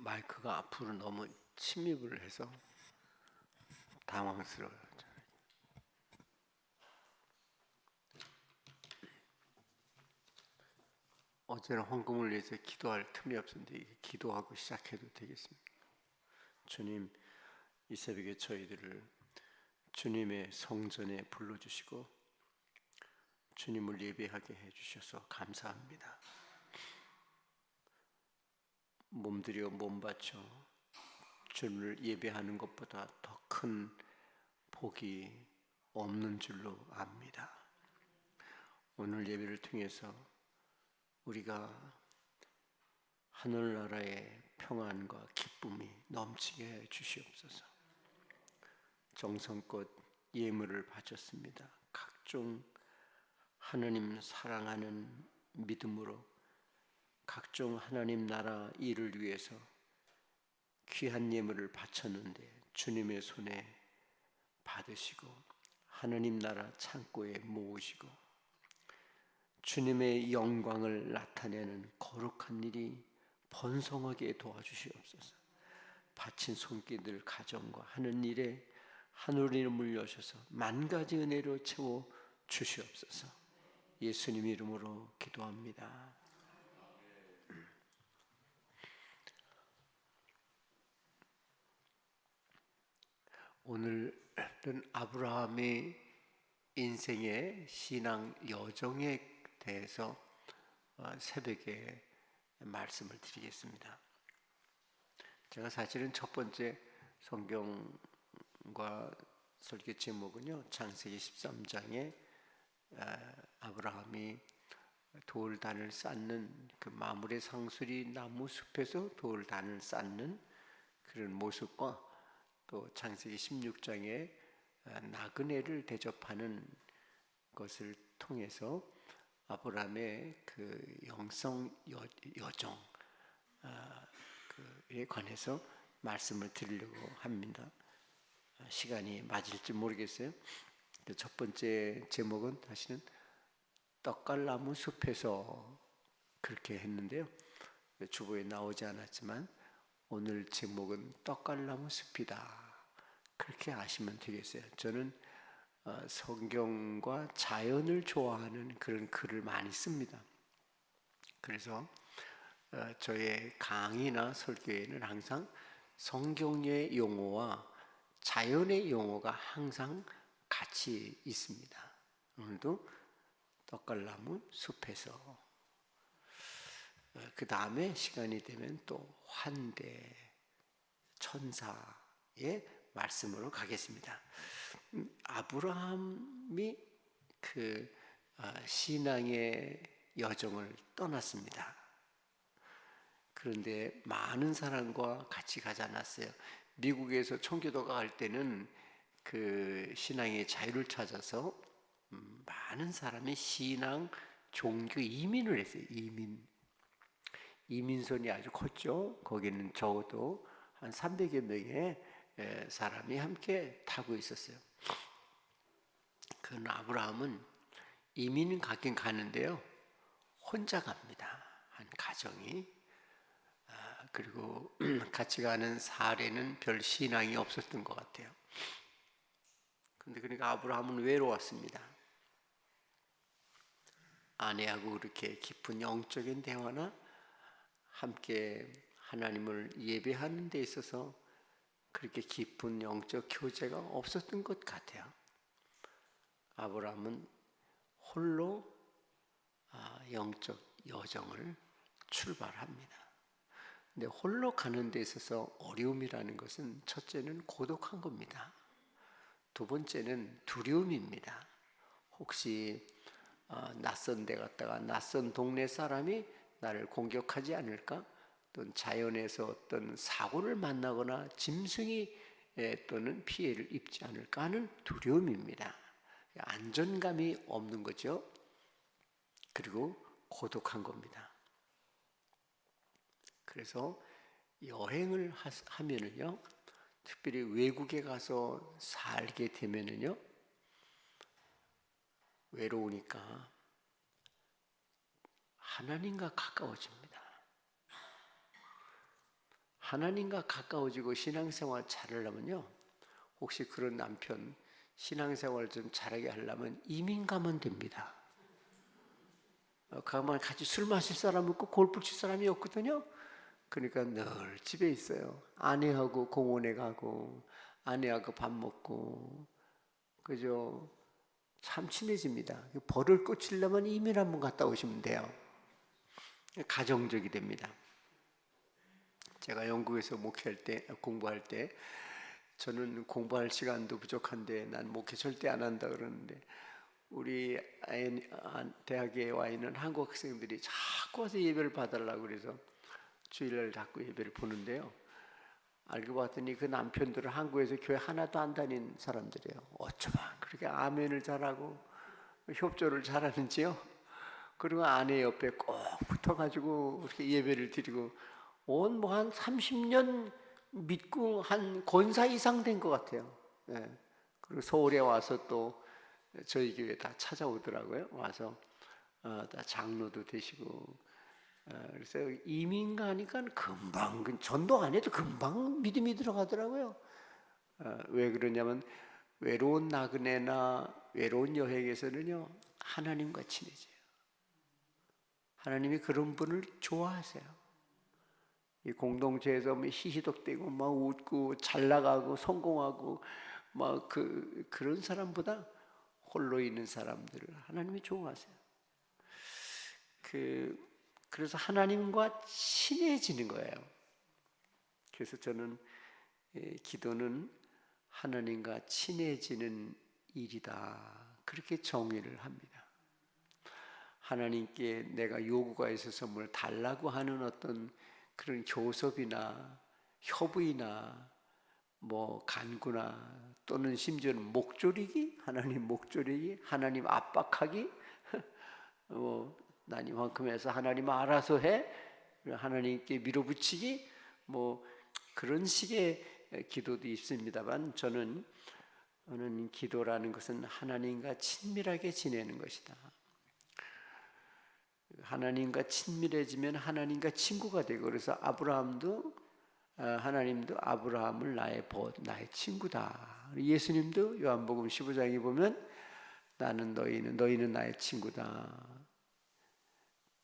마이크가 앞으로 너무 침입을 해서 당황스러워요. 어제는 헌금을 위해서 기도할 틈이 없었는데 이게 기도하고 시작해도 되겠습니까? 주님, 이 새벽에 저희들을 주님의 성전에 불러주시고 주님을 예배하게 해주셔서 감사합니다. 몸들여 몸바쳐 주님을 예배하는 것보다 더 큰 복이 없는 줄로 압니다. 오늘 예배를 통해서 우리가 하늘나라의 평안과 기쁨이 넘치게 해 주시옵소서. 정성껏 예물을 바쳤습니다. 각종 하나님 사랑하는 믿음으로 각종 하나님 나라 일을 위해서 귀한 예물을 바쳤는데 주님의 손에 받으시고 하나님 나라 창고에 모으시고 주님의 영광을 나타내는 거룩한 일이 번성하게 도와주시옵소서. 바친 손길들 가정과 하는 일에 하늘 이름을 여셔서 만 가지 은혜로 채워 주시옵소서. 예수님 이름으로 기도합니다. 오늘은 아브라함의 인생의 신앙 여정에 대해서 새벽에 말씀을 드리겠습니다. 제가 사실은 첫 번째 성경과 설교 제목은요, 창세기 13장에 아브라함이 돌단을 쌓는 그 마물의 상수리 나무 숲에서 돌단을 쌓는 그런 모습과 또 창세기 16장에 나그네를 대접하는 것을 통해서 아브라함의 그 영성 여정에 관해서 말씀을 드리려고 합니다. 시간이 맞을지 모르겠어요. 첫 번째 제목은 다시는 떡갈나무 숲에서 그렇게 했는데요. 주보에 나오지 않았지만 오늘 제목은 떡갈나무 숲이다. 그렇게 아시면 되겠어요. 저는 성경과 자연을 좋아하는 그런 글을 많이 씁니다. 그래서 저의 강의나 설교에는 항상 성경의 용어와 자연의 용어가 항상 같이 있습니다. 오늘도 떡갈나무 숲에서 그 다음에 시간이 되면 또 환대 천사의 말씀으로 가겠습니다. 아브라함이 그 신앙의 여정을 떠났습니다. 그런데 많은 사람과 같이 가지 않았어요. 미국에서 청교도가 갈 때는 그 신앙의 자유를 찾아서 많은 사람이 신앙 종교 이민을 했어요. 이민선이 아주 컸죠. 거기는 적어도 한 300여 명의 사람이 함께 타고 있었어요. 그 아브라함은 이민은 가긴 가는데요, 혼자 갑니다. 한 가정이. 그리고 같이 가는 사례는 별 신앙이 없었던 것 같아요. 근데 그러니까 아브라함은 외로웠습니다. 아내하고 그렇게 깊은 영적인 대화나 함께 하나님을 예배하는 데 있어서 그렇게 깊은 영적 교제가 없었던 것 같아요. 아브라함은 홀로 영적 여정을 출발합니다. 근데 홀로 가는 데 있어서 어려움이라는 것은 첫째는 고독한 겁니다. 두 번째는 두려움입니다. 혹시 낯선 데 갔다가 낯선 동네 사람이 나를 공격하지 않을까? 또는 자연에서 어떤 사고를 만나거나 짐승이 또는 피해를 입지 않을까 하는 두려움입니다. 안전감이 없는 거죠. 그리고 고독한 겁니다. 그래서 여행을 하면은요, 특별히 외국에 가서 살게 되면은요, 외로우니까 하나님과 가까워집니다. 하나님과 가까워지고 신앙생활 잘하려면요, 혹시 그런 남편 신앙생활 좀 잘하게 하려면 이민 가면 됩니다. 가만 같이 술 마실 사람 없고 골프 칠 사람이 없거든요. 그러니까 늘 집에 있어요. 아내하고 공원에 가고 아내하고 밥 먹고, 그죠? 참 친해집니다. 벌을 꽂히려면 이민 한번 갔다 오시면 돼요. 가정적이 됩니다. 제가 영국에서 목회할 때, 공부할 때, 저는 공부할 시간도 부족한데 난 목회 절대 안 한다 그러는데, 우리 대학에 와 있는 한국 학생들이 자꾸 와서 예배를 봐달라고 그래서 주일날 자꾸 예배를 보는데요, 알고 봤더니 그 남편들은 한국에서 교회 하나도 안 다닌 사람들이에요. 어쩌면 그렇게 아멘을 잘하고 협조를 잘하는지요. 그리고 아내 옆에 꼭 붙어가지고 그렇게 예배를 드리고, 온 뭐 한 30년 믿고 한 권사 이상 된 것 같아요. 예. 그리고 서울에 와서 또 저희 교회 다 찾아오더라고요. 와서 다 장로도 되시고, 그래서 이민 가니까 금방, 전도 안 해도 금방 믿음이 들어가더라고요. 왜 그러냐면 외로운 나그네나 외로운 여행에서는요, 하나님과 친해져요. 하나님이 그런 분을 좋아하세요. 이 공동체에서 뭐 희희덕대고 막 웃고 잘 나가고 성공하고 막 그런 사람보다 홀로 있는 사람들을 하나님이 좋아하세요. 그래서 하나님과 친해지는 거예요. 그래서 저는 기도는 하나님과 친해지는 일이다, 그렇게 정의를 합니다. 하나님께 내가 요구가 있어서 뭘 달라고 하는 어떤 그런 교섭이나 협의나 뭐 간구나, 또는 심지어는 목조리기, 하나님 목조리기, 하나님 압박하기, 나님만큼 해서 하나님 알아서 해, 하나님께 밀어붙이기, 뭐 그런 식의 기도도 있습니다만, 저는 기도라는 것은 하나님과 친밀하게 지내는 것이다. 하나님과 친밀해지면 하나님과 친구가 되고, 그래서 하나님도 아브라함을 나의 친구다. 예수님도 요한복음 15장에 보면 너희는 나의 친구다.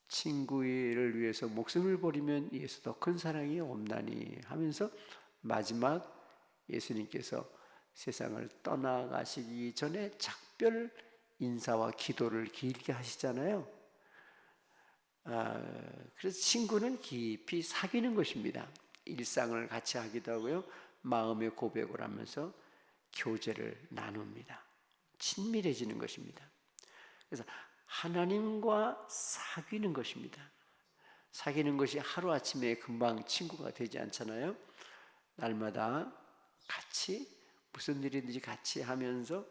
친구를 위해서 목숨을 버리면 예수 더 큰 사랑이 없나니 하면서 마지막 예수님께서 세상을 떠나가시기 전에 작별 인사와 기도를 길게 하시잖아요. 그래서 친구는 깊이 사귀는 것입니다. 일상을 같이 하기도 하고요, 마음의 고백을 하면서 교제를 나눕니다. 친밀해지는 것입니다. 그래서 하나님과 사귀는 것입니다. 사귀는 것이 하루아침에 금방 친구가 되지 않잖아요. 날마다 같이 무슨 일이든지 같이 하면서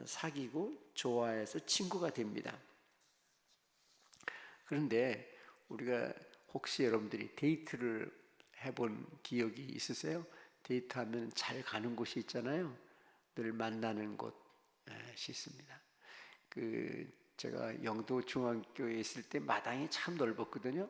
사귀고 좋아해서 친구가 됩니다. 그런데 우리가 혹시 여러분들이 데이트를 해본 기억이 있으세요? 데이트하면 잘 가는 곳이 있잖아요. 늘 만나는 곳이 있습니다. 제가 영도 중학교에 있을 때 마당이 참 넓었거든요.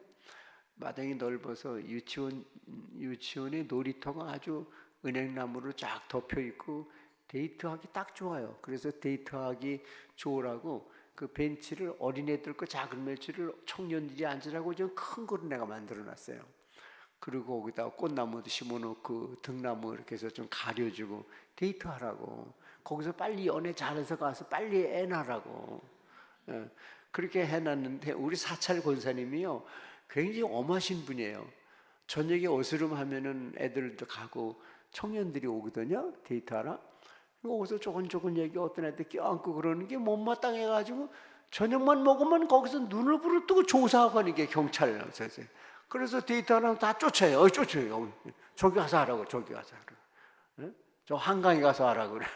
마당이 넓어서 유치원의 놀이터가 아주 은행나무로 쫙 덮여 있고 데이트하기 딱 좋아요. 그래서 데이트하기 좋으라고 그 벤치를, 어린애들 거 작은 벤치를 청년들이 앉으라고 좀 큰 거로 내가 만들어 놨어요. 그리고 거기다 꽃나무도 심어놓고 등나무 이렇게 해서 좀 가려주고 데이트하라고, 거기서 빨리 연애 잘해서 가서 빨리 애 낳으라고, 그렇게 해놨는데, 우리 사찰 권사님이요 굉장히 엄하신 분이에요. 저녁에 어스름하면은 애들도 가고 청년들이 오거든요, 데이트하러. 거기서 조곤조곤 얘기, 어떤 애들 껴안고 그러는 게 못마땅해가지고 저녁만 먹으면 거기서 눈을 부릅뜨고 조사하고 하는 게 경찰. 그래서 데이트하라고 다 쫓아요. 쫓아요. 저기 가서 하라고, 저기 가서 하라고. 저 한강에 가서 하라고 그래.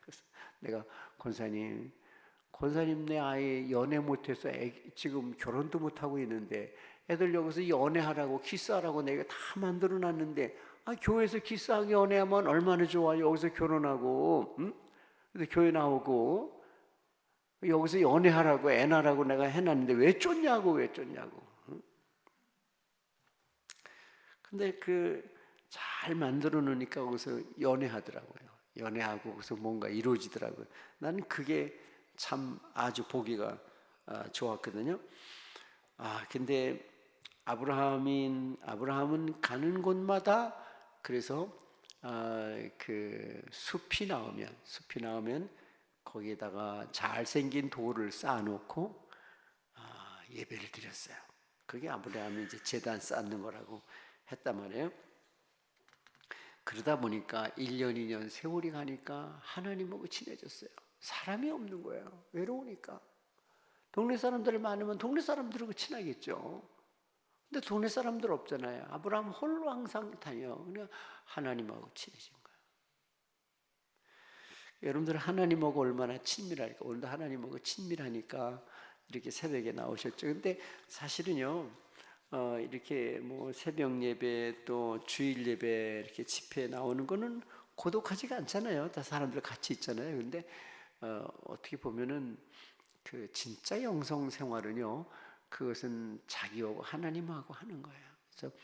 그래서 내가 권사님 내 아이 연애 못해서 지금 결혼도 못하고 있는데 애들 여기서 연애하라고 키스하라고 내가 다 만들어 놨는데, 교회에서 키스하고 연애하면 얼마나 좋아요. 여기서 결혼하고, 응? 그래서 교회 나오고 여기서 연애하라고 애 낳으라고 내가 해놨는데 왜 쫓냐고. 응? 근데 잘 만들어 놓으니까 거기서 연애하더라고요. 연애하고 거기서 뭔가 이루어지더라고요. 나는 그게 참 아주 보기가 좋았거든요. 근데 아브라함은 가는 곳마다 그래서 숲이 나오면 거기에다가 잘생긴 돌을 쌓아놓고 예배를 드렸어요. 그게 아브라함이 이제 제단 쌓는 거라고 했단 말이에요. 그러다 보니까 1년, 2년 세월이 가니까 하나님하고 친해졌어요. 사람이 없는 거예요. 외로우니까. 동네 사람들 많으면 동네 사람들하고 친하겠죠. 근데 동네 사람들 없잖아요. 아브라함 홀로 항상 다녀. 그냥 하나님하고 친해진 거예요. 여러분들 하나님하고 얼마나 친밀할까? 오늘도 하나님하고 친밀하니까 이렇게 새벽에 나오셨죠. 근데 사실은요, 이렇게 뭐 새벽 예배 또 주일 예배 이렇게 집회에 나오는 거는 고독하지가 않잖아요. 다 사람들 같이 있잖아요. 근데 어떻게 보면은 진짜 영성 생활은요, 그것은 자기하고 하나님하고 하는 거예요. 그래서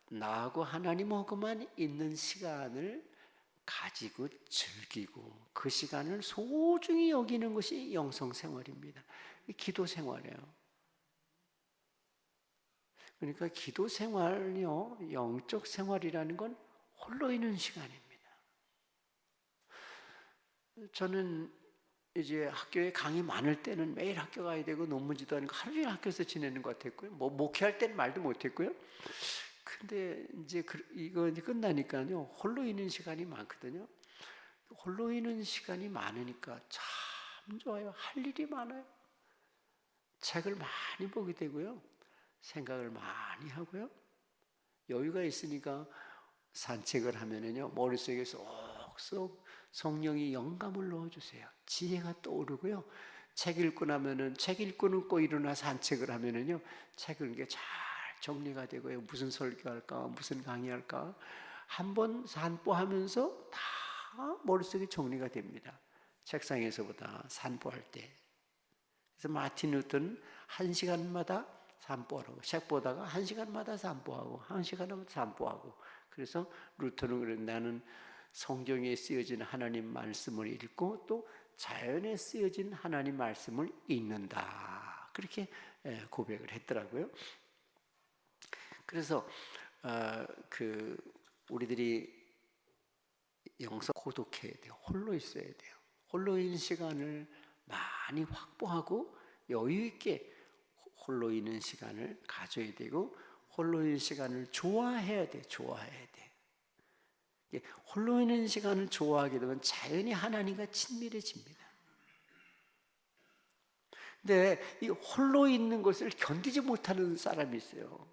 나하고 하나님하고만 있는 시간을 가지고 즐기고 그 시간을 소중히 여기는 것이 영성 생활입니다. 기도 생활이에요. 그러니까 기도 생활이요, 영적 생활이라는 건 홀로 있는 시간입니다. 저는 이제 학교에 강의 많을 때는 매일 학교 가야 되고 논문지도 하는 거 하루 종일 학교에서 지내는 것 같았고요. 뭐 목회할 때는 말도 못했고요. 근데 이제 이거 이제 끝나니까요, 홀로 있는 시간이 많거든요. 홀로 있는 시간이 많으니까 참 좋아요. 할 일이 많아요. 책을 많이 보게 되고요. 생각을 많이 하고요. 여유가 있으니까 산책을 하면은요, 머릿속에 쏙쏙 성령이 영감을 넣어주세요. 지혜가 떠오르고요. 책 읽고 나면은 책 읽고 일어나 산책을 하면은요, 책 읽는 게 잘 정리가 되고요. 무슨 설교할까, 무슨 강의할까, 한번 산보하면서 다 머릿속에 정리가 됩니다. 책상에서보다 산보할 때. 그래서 마틴 루터는 1시간마다 산보하라고, 책 보다가 1시간마다 산보하고 1시간마다 산보하고. 그래서 루터는 그래, 나는 성경에 쓰여진 하나님 말씀을 읽고 또 자연에 쓰여진 하나님 말씀을 읽는다, 그렇게 고백을 했더라고요. 그래서 우리들이 영성 고독해야 돼요. 홀로 있어야 돼요. 홀로 있는 시간을 많이 확보하고 여유 있게 홀로 있는 시간을 가져야 되고, 홀로 있는 시간을 좋아해야 돼. 좋아해야 돼. 홀로 있는 시간을 좋아하게 되면 자연히 하나님과 친밀해집니다. 근데 이 홀로 있는 것을 견디지 못하는 사람이 있어요.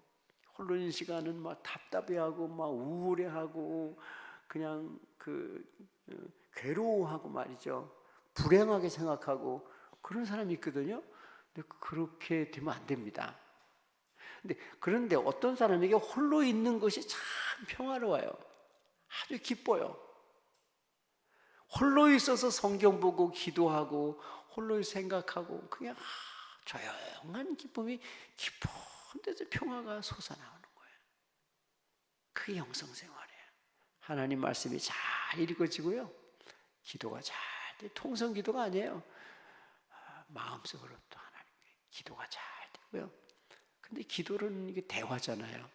홀로 있는 시간은 막 답답해하고 막 우울해하고 그냥 괴로워하고 말이죠. 불행하게 생각하고 그런 사람이 있거든요. 근데 그렇게 되면 안 됩니다. 그런데 어떤 사람에게 홀로 있는 것이 참 평화로워요. 아주 기뻐요. 홀로 있어서 성경 보고 기도하고 홀로 생각하고 그냥 조용한 기쁨이 깊은 데서 평화가 솟아나오는 거예요. 그게 영성 생활이에요. 하나님 말씀이 잘 읽어지고요. 기도가 잘 돼. 통성 기도가 아니에요. 마음속으로 또 하나님께 기도가 잘 되고요. 근데 기도는 이게 대화잖아요.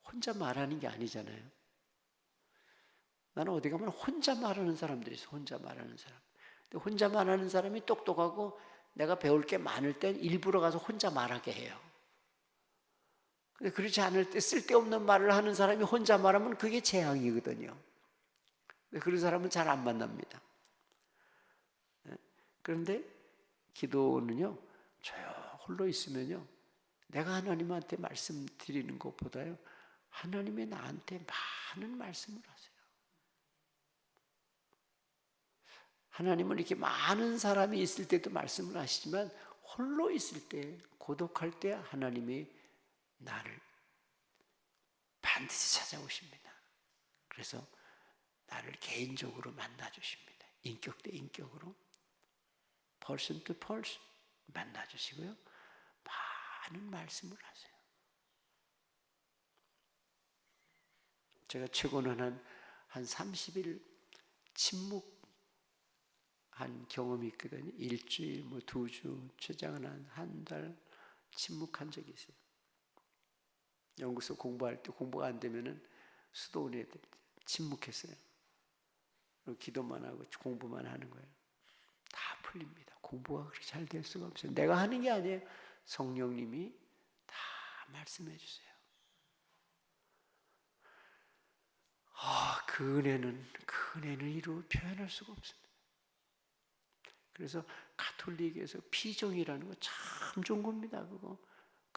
혼자 말하는 게 아니잖아요. 나는 어디 가면 혼자 말하는 사람들이 있어. 혼자 말하는 사람. 근데 혼자 말하는 사람이 똑똑하고 내가 배울 게 많을 땐 일부러 가서 혼자 말하게 해요. 근데 그렇지 않을 때 쓸데없는 말을 하는 사람이 혼자 말하면 그게 재앙이거든요. 근데 그런 사람은 잘 안 만납니다. 그런데 기도는요, 조용 홀로 있으면요, 내가 하나님한테 말씀드리는 것보다요, 하나님이 나한테 많은 말씀을 하세요. 하나님은 이렇게 많은 사람이 있을 때도 말씀을 하시지만 홀로 있을 때, 고독할 때 하나님이 나를 반드시 찾아오십니다. 그래서 나를 개인적으로 만나주십니다. 인격 대 인격으로, person to person 만나주시고요, 많은 말씀을 하세요. 제가 최고는 한 30일 침묵한 경험이 있거든요. 일주일, 2주, 최장은 한 달 침묵한 적이 있어요. 연구소 공부할 때 공부가 안 되면은 수도원 애들 침묵했어요. 그리고 기도만 하고 공부만 하는 거예요. 다 풀립니다. 공부가 그렇게 잘 될 수가 없어요. 내가 하는 게 아니에요. 성령님이 다 말씀해 주세요. 그 은혜는 이루 표현할 수가 없습니다. 그래서 가톨릭에서 피정이라는 거 참 좋은 겁니다. 그거.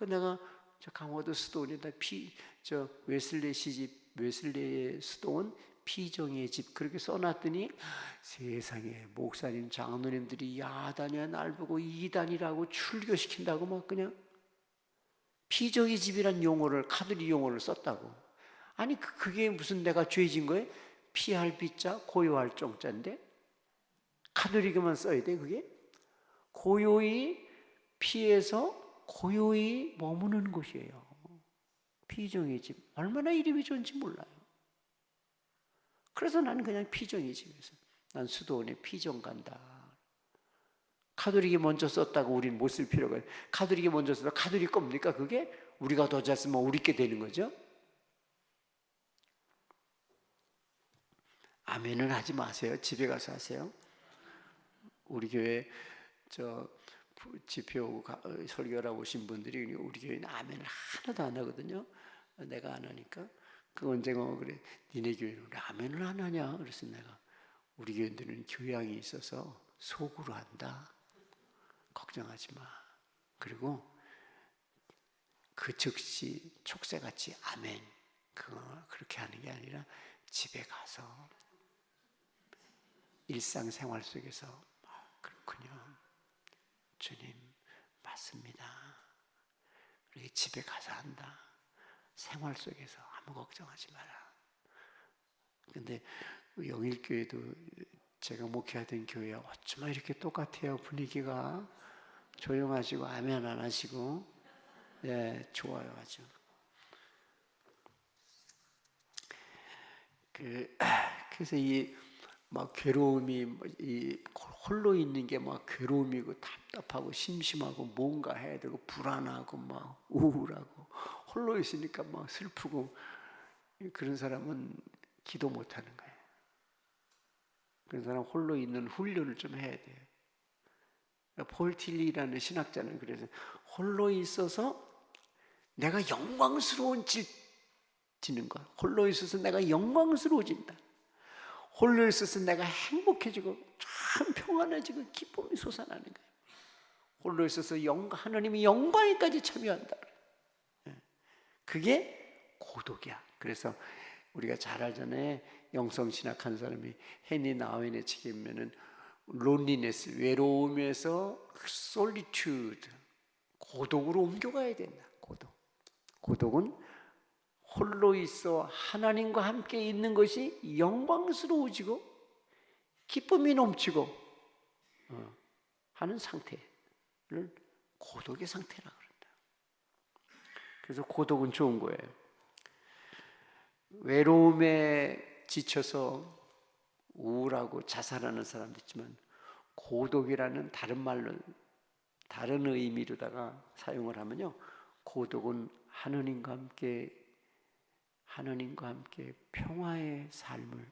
내가 저 강화도 수도원에다 웨슬레 시집, 웨슬레의 수도원 피정의 집 그렇게 써놨더니 세상에 목사님, 장로님들이 야단이야 날 보고 이단이라고 출교시킨다고 막 그냥 피정의 집이란 용어를, 카톨릭 용어를 썼다고. 아니 그게 무슨 내가 죄진 거예요? 피할 비자, 고요할 정자인데 카톨릭에만 써야 돼 그게? 고요히 피해서 고요히 머무는 곳이에요. 피정의 집. 얼마나 이름이 좋은지 몰라요. 그래서 나는 그냥 피정의 집에서 난 수도원에 피정 간다. 카톨릭이 먼저 썼다고 우리는 못 쓸 필요가 있어요. 카톨릭이 먼저 썼다고 카톨릭 겁니까 그게? 우리가 더 잘 쓰면 우리께 되는 거죠. 아멘은 하지 마세요. 집에 가서 하세요. 우리 교회 집회 설교하러 오신 분들이 우리 교회는 아멘을 하나도 안 하거든요. 내가 안 하니까 그 언젠가 그래 니네 교회는 아멘을 안 하냐? 그래서 내가 우리 교회들은 교양이 있어서 속으로 한다. 걱정하지 마. 그리고 그 즉시 촉새같이 아멘 그거 그렇게 하는 게 아니라 집에 가서 일상생활 속에서 그렇군요. 주님 맞습니다. 그렇게 집에 가서 한다. 생활 속에서 아무 걱정하지 마라. 근데 영일교회도 제가 목회하던 교회와 어쩌면 이렇게 똑같아요. 분위기가 조용하시고 아멘 안 하시고 예, 좋아요 아주. 그래서 막 괴로움이 홀로 있는 게 막 괴로움이고 답답하고 심심하고 뭔가 해야 되고 불안하고 막 우울하고 홀로 있으니까 막 슬프고 그런 사람은 기도 못 하는 거예요. 그런 사람 홀로 있는 훈련을 좀 해야 돼요. 폴 틸리라는 신학자는 그래서 홀로 있어서 내가 영광스러워지는 것. 홀로 있어서 내가 영광스러워진다. 홀로 있어서 내가 행복해지고 참 평안해지고 기쁨이 솟아나는 거예요. 홀로 있어서 하나님의 영광에까지 참여한다. 그게 고독이야. 그래서 우리가 잘 알잖아요. 영성신학한 사람이 헨리 나우엔의 책에 보면은 론리네스, 외로움에서 솔리튜드, 고독으로 옮겨가야 된다. 고독은 홀로 있어 하나님과 함께 있는 것이 영광스러워지고 기쁨이 넘치고 하는 상태를 고독의 상태라 그런다. 그래서 고독은 좋은 거예요. 외로움에 지쳐서 우울하고 자살하는 사람도 있지만 고독이라는 다른 말로 다른 의미로다가 사용을 하면요, 고독은 하나님과 함께 평화의 삶을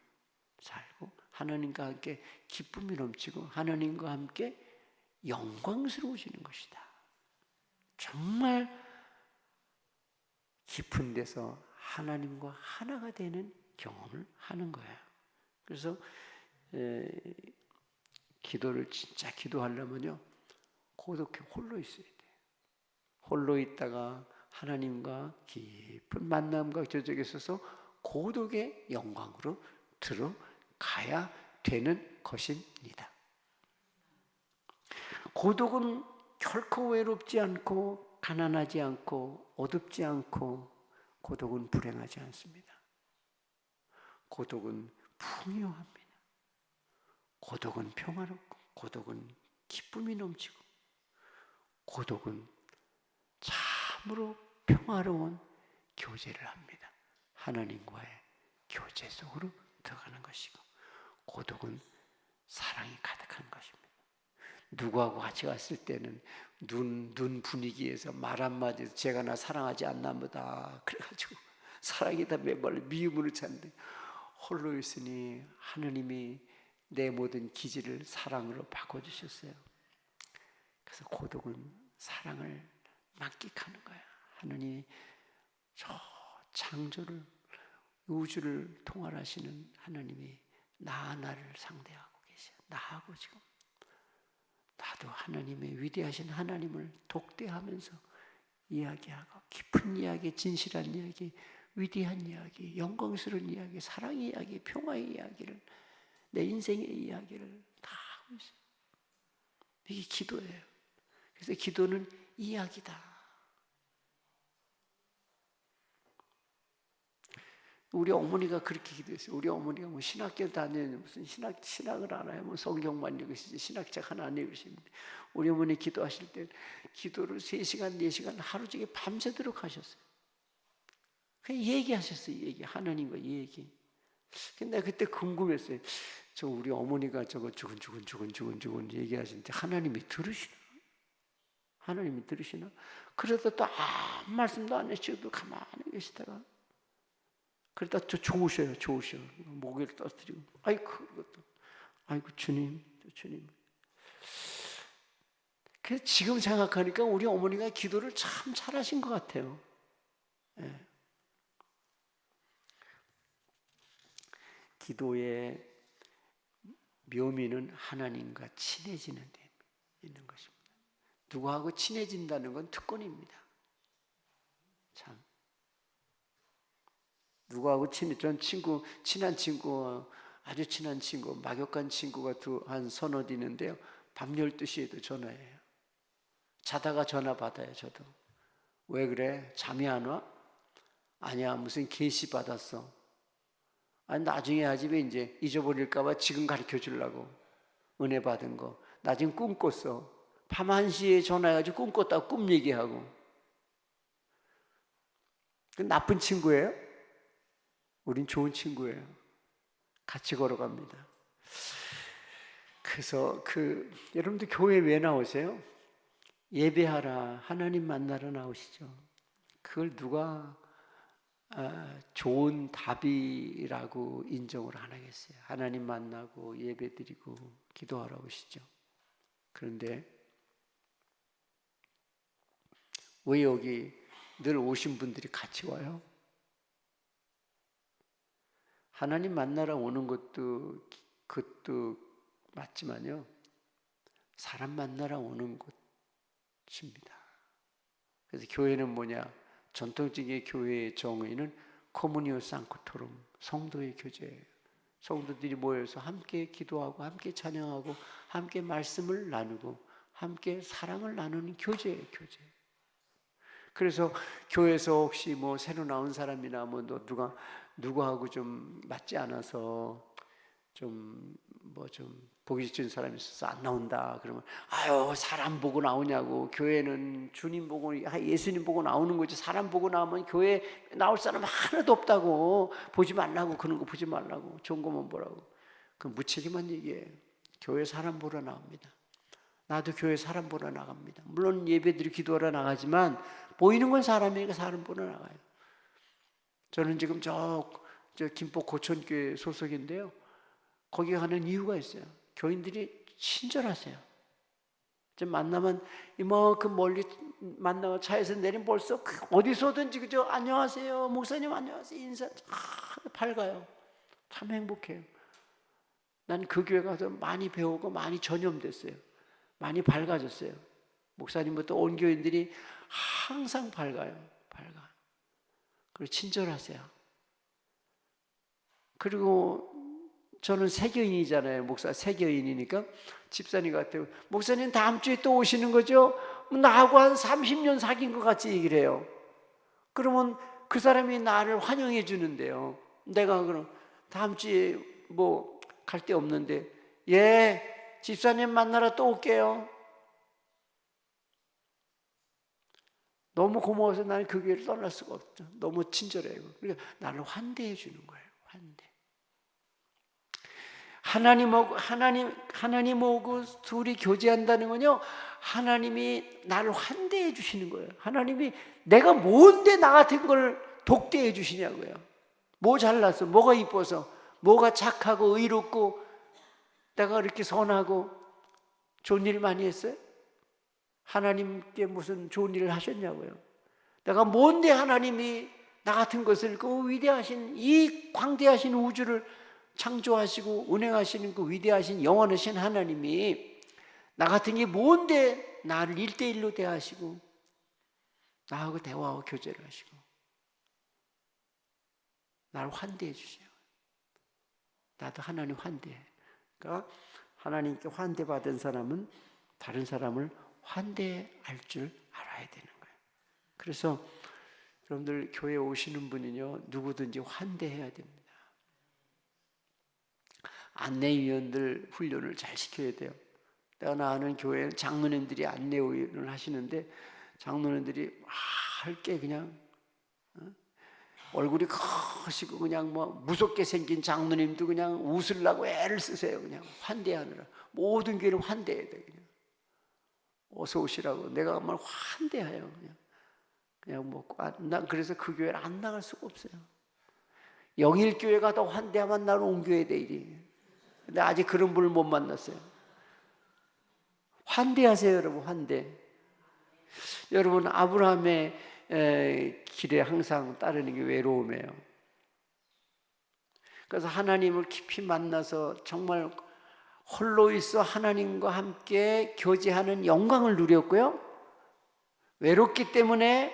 살고 하나님과 함께 기쁨이 넘치고 하나님과 함께 영광스러워지는 것이다. 정말 깊은 데서 하나님과 하나가 되는 경험을 하는 거예요. 그래서 기도를 진짜 기도하려면요, 고독해 홀로 있어야 돼요. 홀로 있다가 하나님과 깊은 만남과 교제에 있어서 고독의 영광으로 들어가야 되는 것입니다. 고독은 결코 외롭지 않고 가난하지 않고 어둡지 않고 고독은 불행하지 않습니다. 고독은 풍요합니다. 고독은 평화롭고 고독은 기쁨이 넘치고 고독은 참으로 평화로운 교제를 합니다. 하나님과의 교제 속으로 들어가는 것이고, 고독은 사랑이 가득한 것입니다. 누구하고 같이 갔을 때는 눈 분위기에서 말 한마디에서 제가 나 사랑하지 않나 보다 그래가지고 사랑이다 매번 미움으로 찾는데, 홀로 있으니 하느님이 내 모든 기질을 사랑으로 바꿔주셨어요. 그래서 고독은 사랑을 만끽하는 거야. 하느님이 저 창조를, 우주를 통할하시는 하느님이 나를 상대하고 계셔요. 나하고 지금 나도 하나님의 위대하신 하나님을 독대하면서 이야기하고, 깊은 이야기, 진실한 이야기, 위대한 이야기, 영광스러운 이야기, 사랑의 이야기, 평화의 이야기를, 내 인생의 이야기를 다 하고 있어요. 이게 기도예요. 그래서 기도는 이야기다. 우리 어머니가 그렇게 기도했어요. 우리 어머니가 뭐 신학교 다니는 무슨 신학을 알아요. 뭐 성경만 읽으시지 신학책 하나 안 읽으시는데, 우리 어머니 기도하실 때 기도를 3시간, 4시간 하루 종일 밤새도록 하셨어요. 그냥 얘기하셨어요. 하나님과 얘기. 근데 그때 궁금했어요. 저 우리 어머니가 저거 주근주근 얘기하시는데 하나님이 들으시나? 하나님이 들으시나? 그래도 또 아무 말씀도 안 하시고 가만히 계시다가, 그러다 저 좋으셔. 목을 떠뜨리고, 아이고 주님. 그래서 지금 생각하니까 우리 어머니가 기도를 참 잘하신 것 같아요. 예. 기도의 묘미는 하나님과 친해지는 데 있는 것입니다. 누구하고 친해진다는 건 특권입니다. 참. 누구하고 전 친한 친구, 아주 친한 친구, 막역한 친구가 한 서너 있는데요. 밤 12시에도 전화해요. 자다가 전화 받아요, 저도. 왜 그래? 잠이 안 와? 아니야, 무슨 계시 받았어. 아니, 나중에 하지 왜 이제 잊어버릴까봐 지금 가르쳐 주려고. 은혜 받은 거. 나 지금 꿈 꿨어. 밤 1시에 전화해가지고 꿈 꿨다고 꿈 얘기하고. 그 나쁜 친구예요? 우린 좋은 친구예요. 같이 걸어갑니다. 그래서 여러분들 교회 왜 나오세요? 예배하라, 하나님 만나러 나오시죠. 그걸 누가 좋은 답이라고 인정을 안 하겠어요. 하나님 만나고 예배드리고 기도하러 오시죠. 그런데 왜 여기 늘 오신 분들이 같이 와요? 하나님 만나러 오는 그것도 맞지만요, 사람 만나러 오는 곳입니다. 그래서 교회는 뭐냐? 전통적인 교회의 정의는 코무니오 상쿠토룸, 성도의 교제예요. 성도들이 모여서 함께 기도하고 함께 찬양하고 함께 말씀을 나누고 함께 사랑을 나누는 교제예요, 교제. 그래서 교회에서 혹시 뭐 새로 나온 사람이나 뭐 누구하고 좀 맞지 않아서 좀 보기 싫은 사람이 있어서 안 나온다 그러면, 아유, 사람 보고 나오냐고. 교회는 주님 보고, 예수님 보고 나오는 거지, 사람 보고 나오면 교회 나올 사람 하나도 없다고. 보지 말라고, 그런 거 보지 말라고, 좋은 것만 보라고. 그 무책임한 얘기예요. 교회 사람 보러 나옵니다. 나도 교회 사람 보러 나갑니다. 물론 예배드리 기도하러 나가지만 보이는 건 사람이니까 사람 보러 나가요. 저는 지금 저 김포 고천교회 소속인데요, 거기 가는 이유가 있어요. 교인들이 친절하세요. 만나면 이만큼 멀리 만나고 차에서 내리면 벌써 어디서든지 그저 안녕하세요, 목사님 안녕하세요, 인사 밝아요. 참 행복해요. 난 그 교회 가서 많이 배우고 많이 전염됐어요. 많이 밝아졌어요. 목사님부터 온 교인들이 항상 밝아요. 그리고 친절하세요. 그리고 저는 세교인이잖아요. 목사 세교인이니까 집사님 같아요. 목사님 다음 주에 또 오시는 거죠? 나하고 한 30년 사귄 것 같이 얘기를 해요. 그러면 그 사람이 나를 환영해 주는데요, 내가 그럼 다음 주에 뭐 갈 데 없는데, 예, 집사님 만나러 또 올게요. 너무 고마워서 나는 그 교회를 떠날 수가 없죠. 너무 친절해요. 그러니까 나를 환대해 주는 거예요. 환대. 하나님하고 둘이 교제한다는 건요, 하나님이 나를 환대해 주시는 거예요. 하나님이 내가 뭔데 나 같은 걸 독대해 주시냐고요. 뭐 잘났어? 뭐가 이뻐서? 뭐가 착하고 의롭고 내가 그렇게 선하고 좋은 일 많이 했어요? 하나님께 무슨 좋은 일을 하셨냐고요. 내가 뭔데 하나님이 나 같은 것을 그 위대하신 이 광대하신 우주를 창조하시고 운행하시는 그 위대하신 영원하신 하나님이 나 같은 게 뭔데 나를 1대1로 대하시고 나하고 대화하고 교제를 하시고 나를 환대해 주세요. 나도 하나님 환대해. 그러니까 하나님께 환대받은 사람은 다른 사람을 환대할 줄 알아야 되는 거예요. 그래서 여러분들 교회 오시는 분은요, 누구든지 환대해야 됩니다. 안내위원들 훈련을 잘 시켜야 돼요. 내가 나가는 교회는 장로님들이 안내위원을 하시는데 장로님들이 할 게 그냥 얼굴이 커시고 그냥 뭐 무섭게 생긴 장로님도 그냥 웃으려고 애를 쓰세요. 그냥 환대하느라 모든 교회를 환대해야 돼. 그냥 어서 오시라고 내가 정말 환대해요. 그냥 뭐 난 그래서 그 교회를 안 나갈 수가 없어요. 영일교회가 더 환대하면 나는 옮겨야 돼 이리. 근데 아직 그런 분을 못 만났어요. 환대하세요, 여러분. 환대. 여러분, 아브라함의 길에 항상 따르는 게 외로움이에요. 그래서 하나님을 깊이 만나서 정말 홀로 있어 하나님과 함께 교제하는 영광을 누렸고요. 외롭기 때문에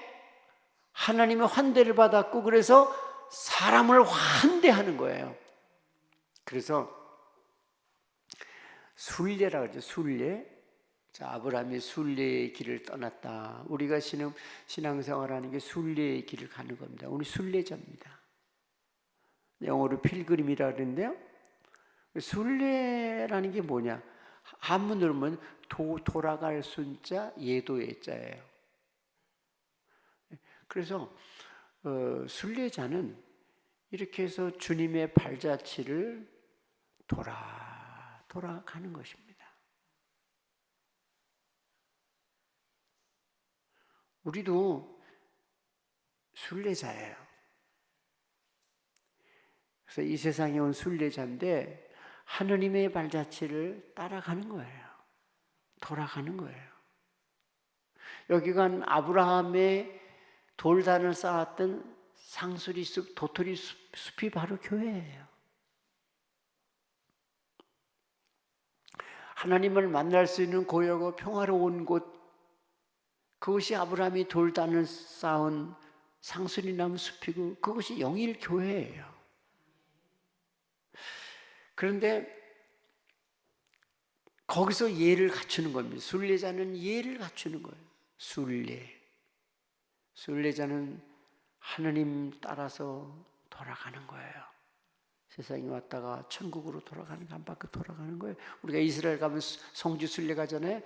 하나님의 환대를 받았고, 그래서 사람을 환대하는 거예요. 그래서 순례라 그러죠. 순례. 자, 아브라함이 순례의 길을 떠났다. 우리가 신앙생활하는 게 순례의 길을 가는 겁니다. 우리 순례자입니다. 영어로 필그림이라 그러는데요. 순례라는 게 뭐냐? 한문으로 보면 돌아갈 순자, 예도의 자예요. 그래서 순례자는 이렇게 해서 주님의 발자취를 돌아가는 것입니다. 우리도 순례자예요. 그래서 이 세상에 온 순례자인데 하느님의 발자취를 따라가는 거예요. 돌아가는 거예요. 여기가 아브라함의 돌단을 쌓았던 상수리 숲, 도토리 숲이 바로 교회예요. 하나님을 만날 수 있는 고요하고 평화로운 곳, 그것이 아브라함이 돌단을 쌓은 상수리나무 숲이고 그것이 영일교회예요. 그런데 거기서 예를 갖추는 겁니다. 순례자는 예를 갖추는 거예요. 순례자는 하느님 따라서 돌아가는 거예요. 세상에 왔다가 천국으로 돌아가는 거, 한 바퀴 돌아가는 거예요. 우리가 이스라엘 가면 성지 순례 가잖아요.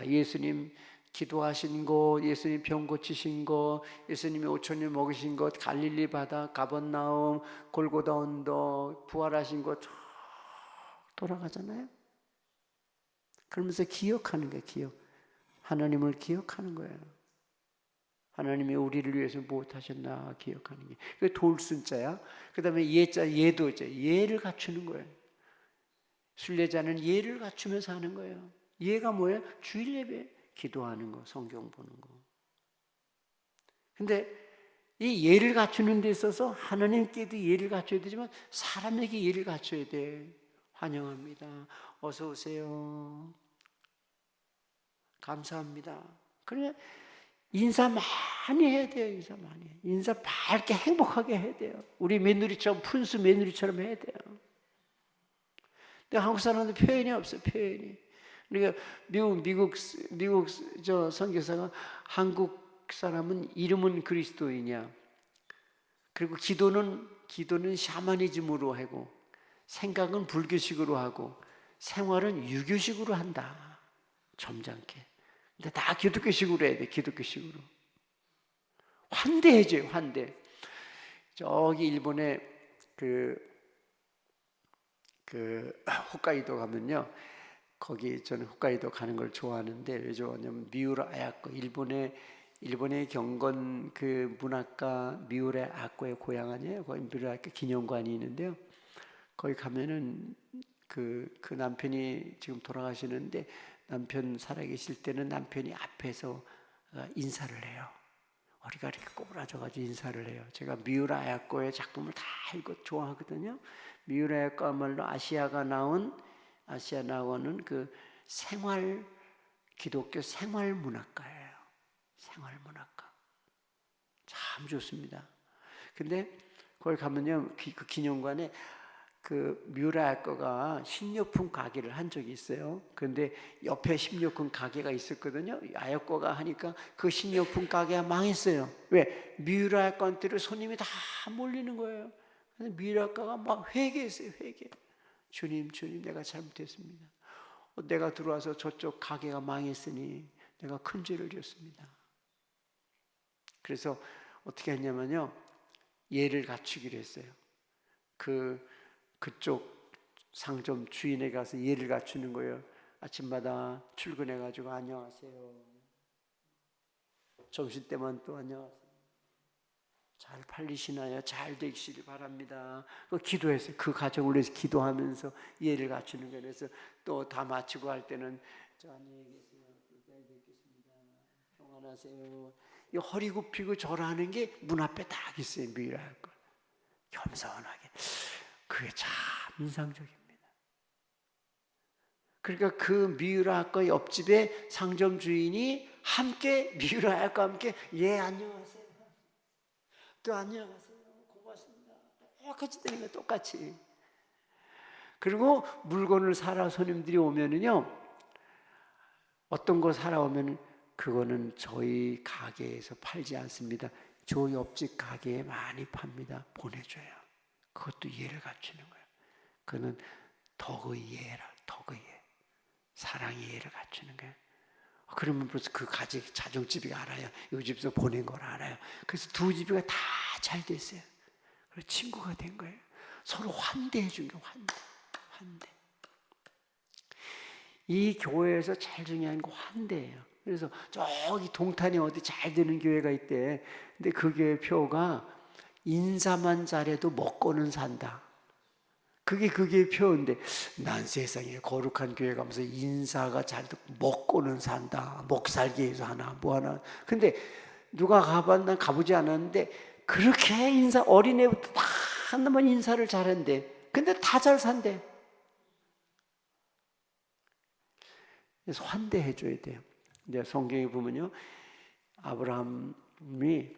예수님 기도하신 곳, 예수님 병 고치신 곳, 예수님이 5,000년 먹이신 곳, 갈릴리 바다, 가버나움, 골고다 언덕, 부활하신 곳 돌아가잖아요. 그러면서 기억하는 거예요. 하나님을 기억하는 거예요. 하나님이 우리를 위해서 무엇하셨나 기억하는 게. 그게 돌순자야. 그 다음에 예자, 예도자. 예를 갖추는 거예요. 순례자는 예를 갖추면서 하는 거예요. 예가 뭐예요? 주일 예배, 기도하는 거, 성경 보는 거. 근데 이 예를 갖추는 데 있어서 하나님께도 예를 갖춰야 되지만 사람에게 예를 갖춰야 돼. 환영합니다. 어서 오세요. 감사합니다. 그러면 인사 많이 해야 돼요. 인사 많이. 인사 밝게 행복하게 해야 돼요. 우리 며느리처럼, 푼수 며느리처럼 해야 돼요. 근데 한국 사람들 표현이 없어요. 표현이. 그러니까 미국 저 선교사가 한국 사람은 이름은 그리스도이냐, 그리고 기도는 샤머니즘으로 하고, 생각은 불교식으로 하고, 생활은 유교식으로 한다. 점잖게. 근데 다 기독교식으로 해야 돼. 기독교식으로. 환대해줘요. 환대. 저기 일본에 그 그 홋카이도 가면요, 거기 저는 홋카이도 가는 걸 좋아하는데 왜 좋아하냐면 미우라 아야코, 일본의 경건 그 문학가 미우라 아야코의 고향 아니에요. 거기 미우라 아야코 기념관이 있는데요. 거기 가면은 그 남편이 지금 돌아가시는데 남편 살아계실 때는 남편이 앞에서 인사를 해요. 머리가 이렇게 꼬부라져가지고 인사를 해요. 제가 미우라 아야코의 작품을 다 읽고 좋아하거든요. 미우라 아야코야말로 아시아가 나온 그 기독교 생활 문학가예요. 생활 문학가. 참 좋습니다. 근데 거기 가면요, 그 기념관에 그 미우라 아야코가 식료품 가게를 한 적이 있어요. 그런데 옆에 식료품 가게가 있었거든요. 아야코가 하니까 그 식료품 가게가 망했어요. 왜? 미우라 아야코한테로 손님이 다 몰리는 거예요. 그래서 미우라 아야코가 막 회개했어요. 회개. 주님, 내가 잘못했습니다. 내가 들어와서 저쪽 가게가 망했으니 내가 큰 죄를 지었습니다. 그래서 어떻게 했냐면요, 예를 갖추기로 했어요. 그쪽 상점 주인에 가서 예를 갖추는 거예요. 아침마다 출근해가지고 안녕하세요. 점심때만 또 안녕하세요. 잘 팔리시나요? 잘 되시길 바랍니다. 기도했어요. 그 가정을 위해서 기도하면서 예를 갖추는 거예요. 그래서 또 다 마치고 할 때는 안녕히 계세요. 내일 뵙겠습니다. 평안하세요. 이 허리 굽히고 절하는 게 문 앞에 딱 있어요. 미랄 걸. 겸손하게. 그게 참 인상적입니다. 그러니까 그 미우라과 옆집에 상점 주인이 함께 미우라과 함께 예 안녕하세요. 또 안녕하세요. 고맙습니다. 똑같이 되는 거예요. 똑같이. 그리고 물건을 사러 손님들이 오면은요, 어떤 거 사러 오면 그거는 저희 가게에서 팔지 않습니다. 저 옆집 가게에 많이 팝니다. 보내줘요. 그것도 이해를 갖추는 거예요. 그거는 덕의 이해라, 덕의 이해. 사랑의 이해를 갖추는 거예요. 그러면 벌써 그 자정집이 알아요. 이 집에서 보낸 걸 알아요. 그래서 두 집이가 다 잘 됐어요. 그래서 친구가 된 거예요. 서로 환대해 준 거예요. 환대. 이 교회에서 제일 중요한 거 환대예요. 그래서 저기 동탄에 어디 잘 되는 교회가 있대. 근데 그 교회 표가 인사만 잘해도 먹고는 산다. 그게 표인데, 난 세상에 거룩한 교회 가면서 인사가 잘도 먹고는 산다. 먹살기 위해서 하나 뭐 하나. 근데 누가 난 가보지 않았는데 그렇게 어린애부터 다 한나만 인사를 잘한대. 근데 다 잘 산대. 그래서 환대해 줘야 돼요. 근데 성경에 보면요, 아브라함이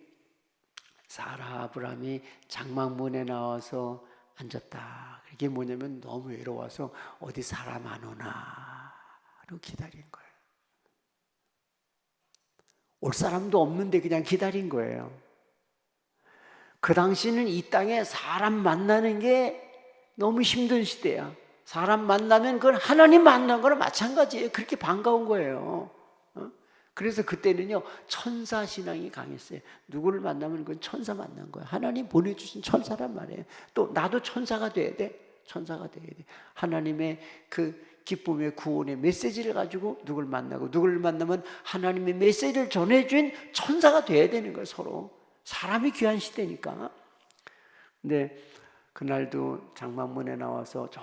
장막문에 나와서 앉았다. 이게 뭐냐면 너무 외로워서 어디 사람 안 오나로 기다린 거예요. 올 사람도 없는데 그냥 기다린 거예요. 그 당시는 이 땅에 사람 만나는 게 너무 힘든 시대야. 사람 만나면 그건 하나님 만난 거랑 마찬가지예요. 그렇게 반가운 거예요. 그래서 그때는요, 천사 신앙이 강했어요. 누구를 만나면 그건 천사 만난 거예요. 하나님 보내주신 천사란 말이에요. 또 나도 천사가 돼야 돼. 천사가 돼야 돼. 하나님의 그 기쁨의 구원의 메시지를 가지고 누구를 만나고, 누구를 만나면 하나님의 메시지를 전해준 천사가 돼야 되는 거예요. 서로. 사람이 귀한 시대니까. 근데 그날도 장막문에 나와서 저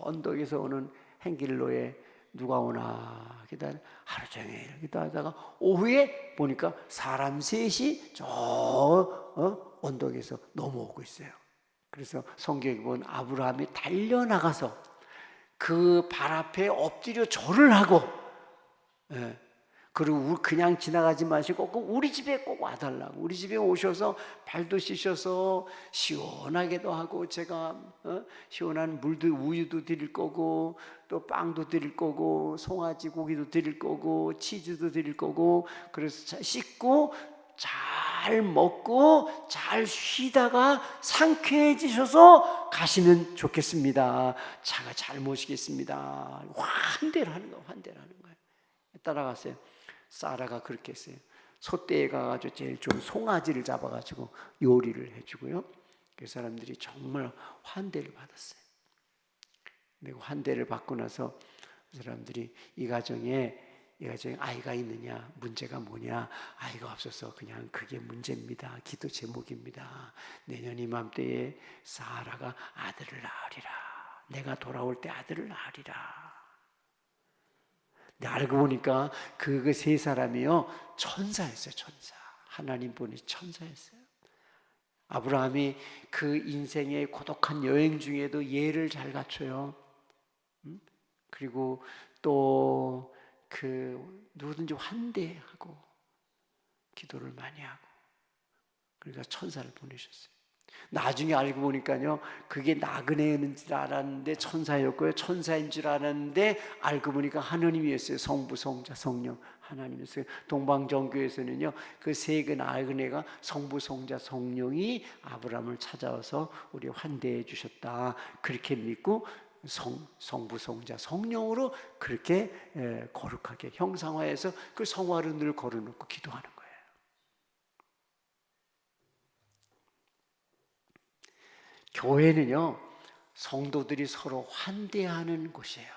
언덕에서 오는 행길로에 누가 오나 기다려 하루 종일 기다리다가 오후에 보니까 사람 셋이 저 언덕에서 넘어오고 있어요. 그래서 성경에 보면 아브라함이 달려나가서 그 발 앞에 엎드려 절을 하고, 그리고 그냥 지나가지 마시고 꼭 우리 집에 꼭 와달라고. 우리 집에 오셔서 발도 씻어서 시원하게도 하고, 제가 시원한 물도 우유도 드릴 거고, 또 빵도 드릴 거고, 송아지 고기도 드릴 거고, 치즈도 드릴 거고, 그래서 씻고 잘 먹고 잘 쉬다가 상쾌해지셔서 가시면 좋겠습니다. 차가 잘 모시겠습니다. 환대를 하는 거예요. 환대를 하는 거예요. 따라갔어요. 사라가 그렇게 했어요. 소떼에 가가지고 제일 좋은 송아지를 잡아가지고 요리를 해주고요. 그 사람들이 정말 환대를 받았어요. 근데 환대를 받고 나서 사람들이 이 가정에 아이가 있느냐, 문제가 뭐냐, 아이가 없어서 그냥 그게 문제입니다. 기도 제목입니다. 내년 이맘때에 사라가 아들을 낳으리라. 내가 돌아올 때 아들을 낳으리라. 근데 알고 보니까 그 세 사람이요 천사였어요. 천사. 하나님 보니 천사였어요. 아브라함이 그 인생의 고독한 여행 중에도 예를 잘 갖춰요. 그리고 또 누구든지 환대하고 기도를 많이 하고, 그러니까 천사를 보내셨어요. 나중에 알고 보니까요, 그게 나그네인 줄 알았는데 천사였고요, 천사인 줄 알았는데 알고 보니까 하느님이었어요. 성부, 성자, 성령 하나님이었어요. 동방정교에서는요, 그 세 나그네가 성부, 성자, 성령이 아브라함을 찾아와서 우리 환대해 주셨다, 그렇게 믿고 성부, 성자, 성령으로 그렇게 거룩하게 형상화해서 그 성화를 늘 걸어놓고 기도하는 거예요. 교회는요, 성도들이 서로 환대하는 곳이에요.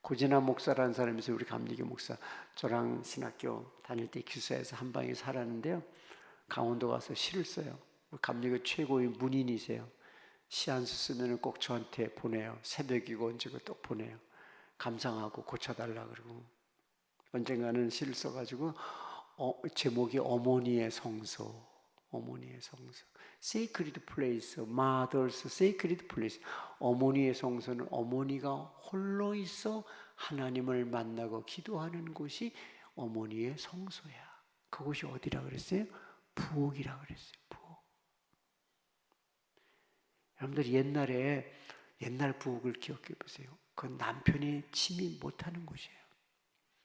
고진아 목사라는 사람이 있어요. 우리 감리교 목사. 저랑 신학교 다닐 때 기숙사에서 한 방에 살았는데요, 강원도 가서 시를 써요. 감리교 최고의 문인이세요. 시 한 수 쓰면 꼭 저한테 보내요. 새벽이고 언제고 또 보내요. 감상하고 고쳐달라 그러고. 언젠가는 시를 써가지고 제목이 어머니의 성소. 어머니의 성소. Sacred place, Mother's sacred place. 어머니의 성소는 어머니가 홀로 있어 하나님을 만나고 기도하는 곳이 어머니의 성소야. 그곳이 어디라 그랬어요? 부엌이라 그랬어요. 부엌. 여러분들 옛날 부엌을 기억해 보세요. 그건 남편이 침입 못하는 곳이에요.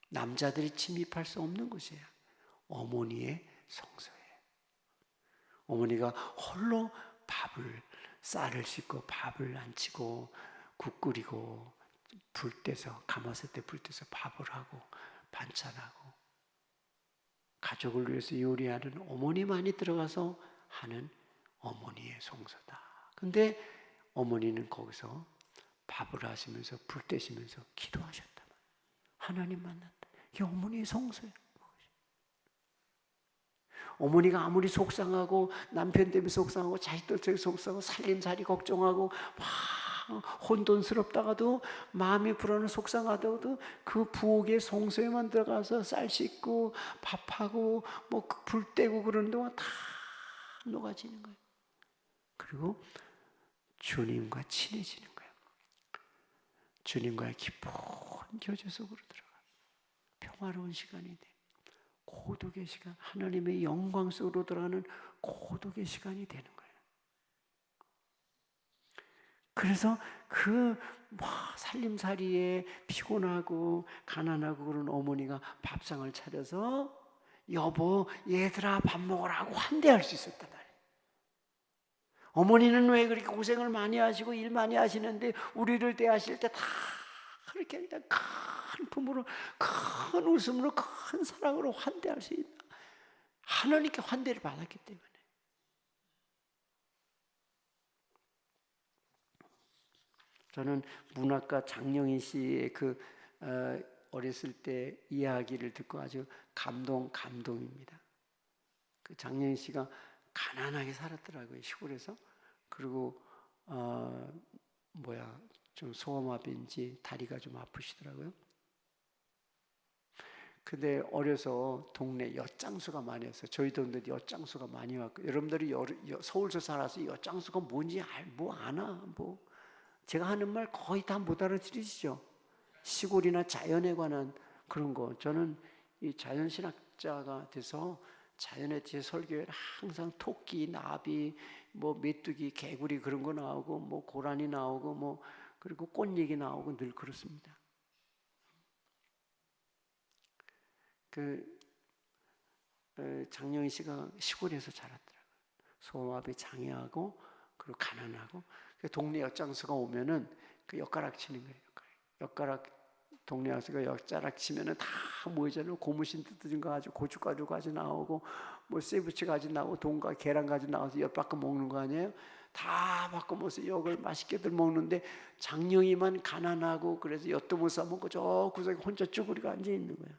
남자들이 침입할 수 없는 곳이에요. 어머니의 성소예요. 어머니가 홀로 쌀을 씻고 밥을 안 치고 국 끓이고 불 떼서 가마솥 때 불 떼서 밥을 하고 반찬하고 가족을 위해서 요리하는 어머니만이 들어가서 하는 어머니의 성소다. 근데 어머니는 거기서 밥을 하시면서 불 떼시면서 기도하셨다. 하나님 만났다. 이게 어머니의 성소예요. 어머니가 아무리 속상하고 남편 때문에 속상하고 자식들 때문에 속상하고 살림살이 걱정하고 막 혼돈스럽다가도 마음이 불안해 속상하다가도 그 부엌의 성소에만 들어가서 쌀 씻고 밥하고 뭐 불 떼고 그러는 동안 다 녹아지는 거예요. 그리고 주님과 친해지는 거예요. 주님과의 깊은 교제 속으로 들어가 평화로운 시간이 돼. 고독의 시간, 하나님의 영광 속으로 들어가는 고독의 시간이 되는 거예요. 그래서 살림살이에 피곤하고 가난하고 그런 어머니가 밥상을 차려서 여보, 얘들아 밥 먹으라고 환대할 수 있었단 말이에요. 어머니는 왜 그렇게 고생을 많이 하시고 일 많이 하시는데 우리를 대하실 때 다 그렇게 그냥 큰 품으로, 큰 웃음으로, 큰 사랑으로 환대할 수 있나? 하나님께 환대를 받았기 때문에. 저는 문학가 장영희 씨의 어렸을 때 이야기를 듣고 아주 감동입니다. 그 장영희 씨가 가난하게 살았더라고요, 시골에서. 그리고 좀 소아마비인지 다리가 좀 아프시더라고요. 근데 어려서 동네 엿장수가 많이 왔어요. 저희 동네도 엿장수가 많이 왔고, 여러분들이 서울서 살아서 엿장수가 뭔지 아나? 제가 하는 말 거의 다 못 알아들으시죠? 시골이나 자연에 관한 그런 거. 저는 이 자연신학자가 돼서 자연에 제 설교에 항상 토끼, 나비, 메뚜기, 개구리 그런 거 나오고, 고라니 나오고, 그리고 꽃 얘기 나오고 늘 그렇습니다. 장영희 씨가 시골에서 자랐더라고요. 소아마비 장애하고 그리고 가난하고, 동네 엿장수가 오면은 그 엿가락 치는 거예요. 엿가락 동네 엿장수가 엿가락 치면은 다 모이잖아요. 고무신 뜯어진 거 가지고 고춧가루 가지 나오고 세부치 가지 나오고 동가 계란 가지 나와서 엿 바꿔 먹는 거 아니에요. 다 바꿔먹어서 욕을 맛있게들 먹는데 장영이만 가난하고 그래서 엿도 못 사먹고 저 구석에 혼자 쭈그리고 앉아있는 거야.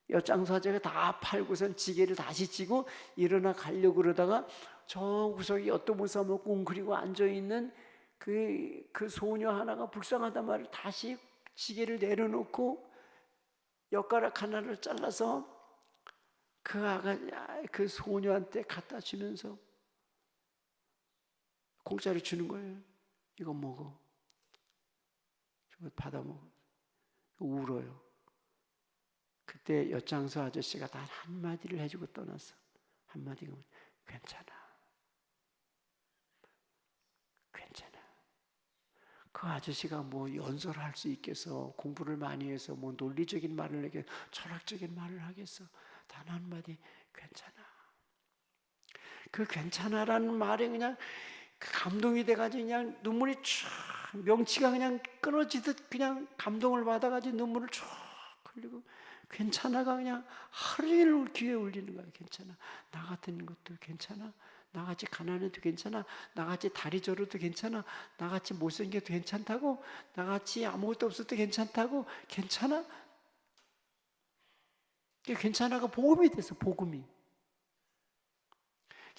엿장사제가 다 팔고선 지게를 다시 찌고 일어나 가려고 그러다가 저 구석에 엿도 못 사먹고 웅크리고 앉아있는 그 소녀 하나가 불쌍하단 말을 다시 지게를 내려놓고 엿가락 하나를 잘라서 그 소녀한테 갖다 주면서 공짜로 주는 거예요. 이거 먹어. 이거 받아 먹어. 울어요. 그때 엿장수 아저씨가 단 한마디를 해주고 떠났어. 한마디가 괜찮아. 괜찮아. 그 아저씨가 뭐 연설을 할 수 있겠어. 공부를 많이 해서 뭐 논리적인 말을 하겠어. 철학적인 말을 하겠어. 단 한마디 괜찮아. 그 괜찮아라는 말에 그냥 감동이 돼가지고 그냥 눈물이 쫙 명치가 그냥 끊어지듯 그냥 감동을 받아가지고 눈물을 쫙 흘리고 괜찮아가 그냥 하루 종일 귀에 울리는 거야. 괜찮아. 나 같은 것도 괜찮아. 나같이 가난해도 괜찮아. 나같이 다리 저려도 괜찮아. 나같이 못생겨도 괜찮다고. 나같이 아무것도 없어도 괜찮다고. 괜찮아. 괜찮아가 복음이 됐어. 복음이.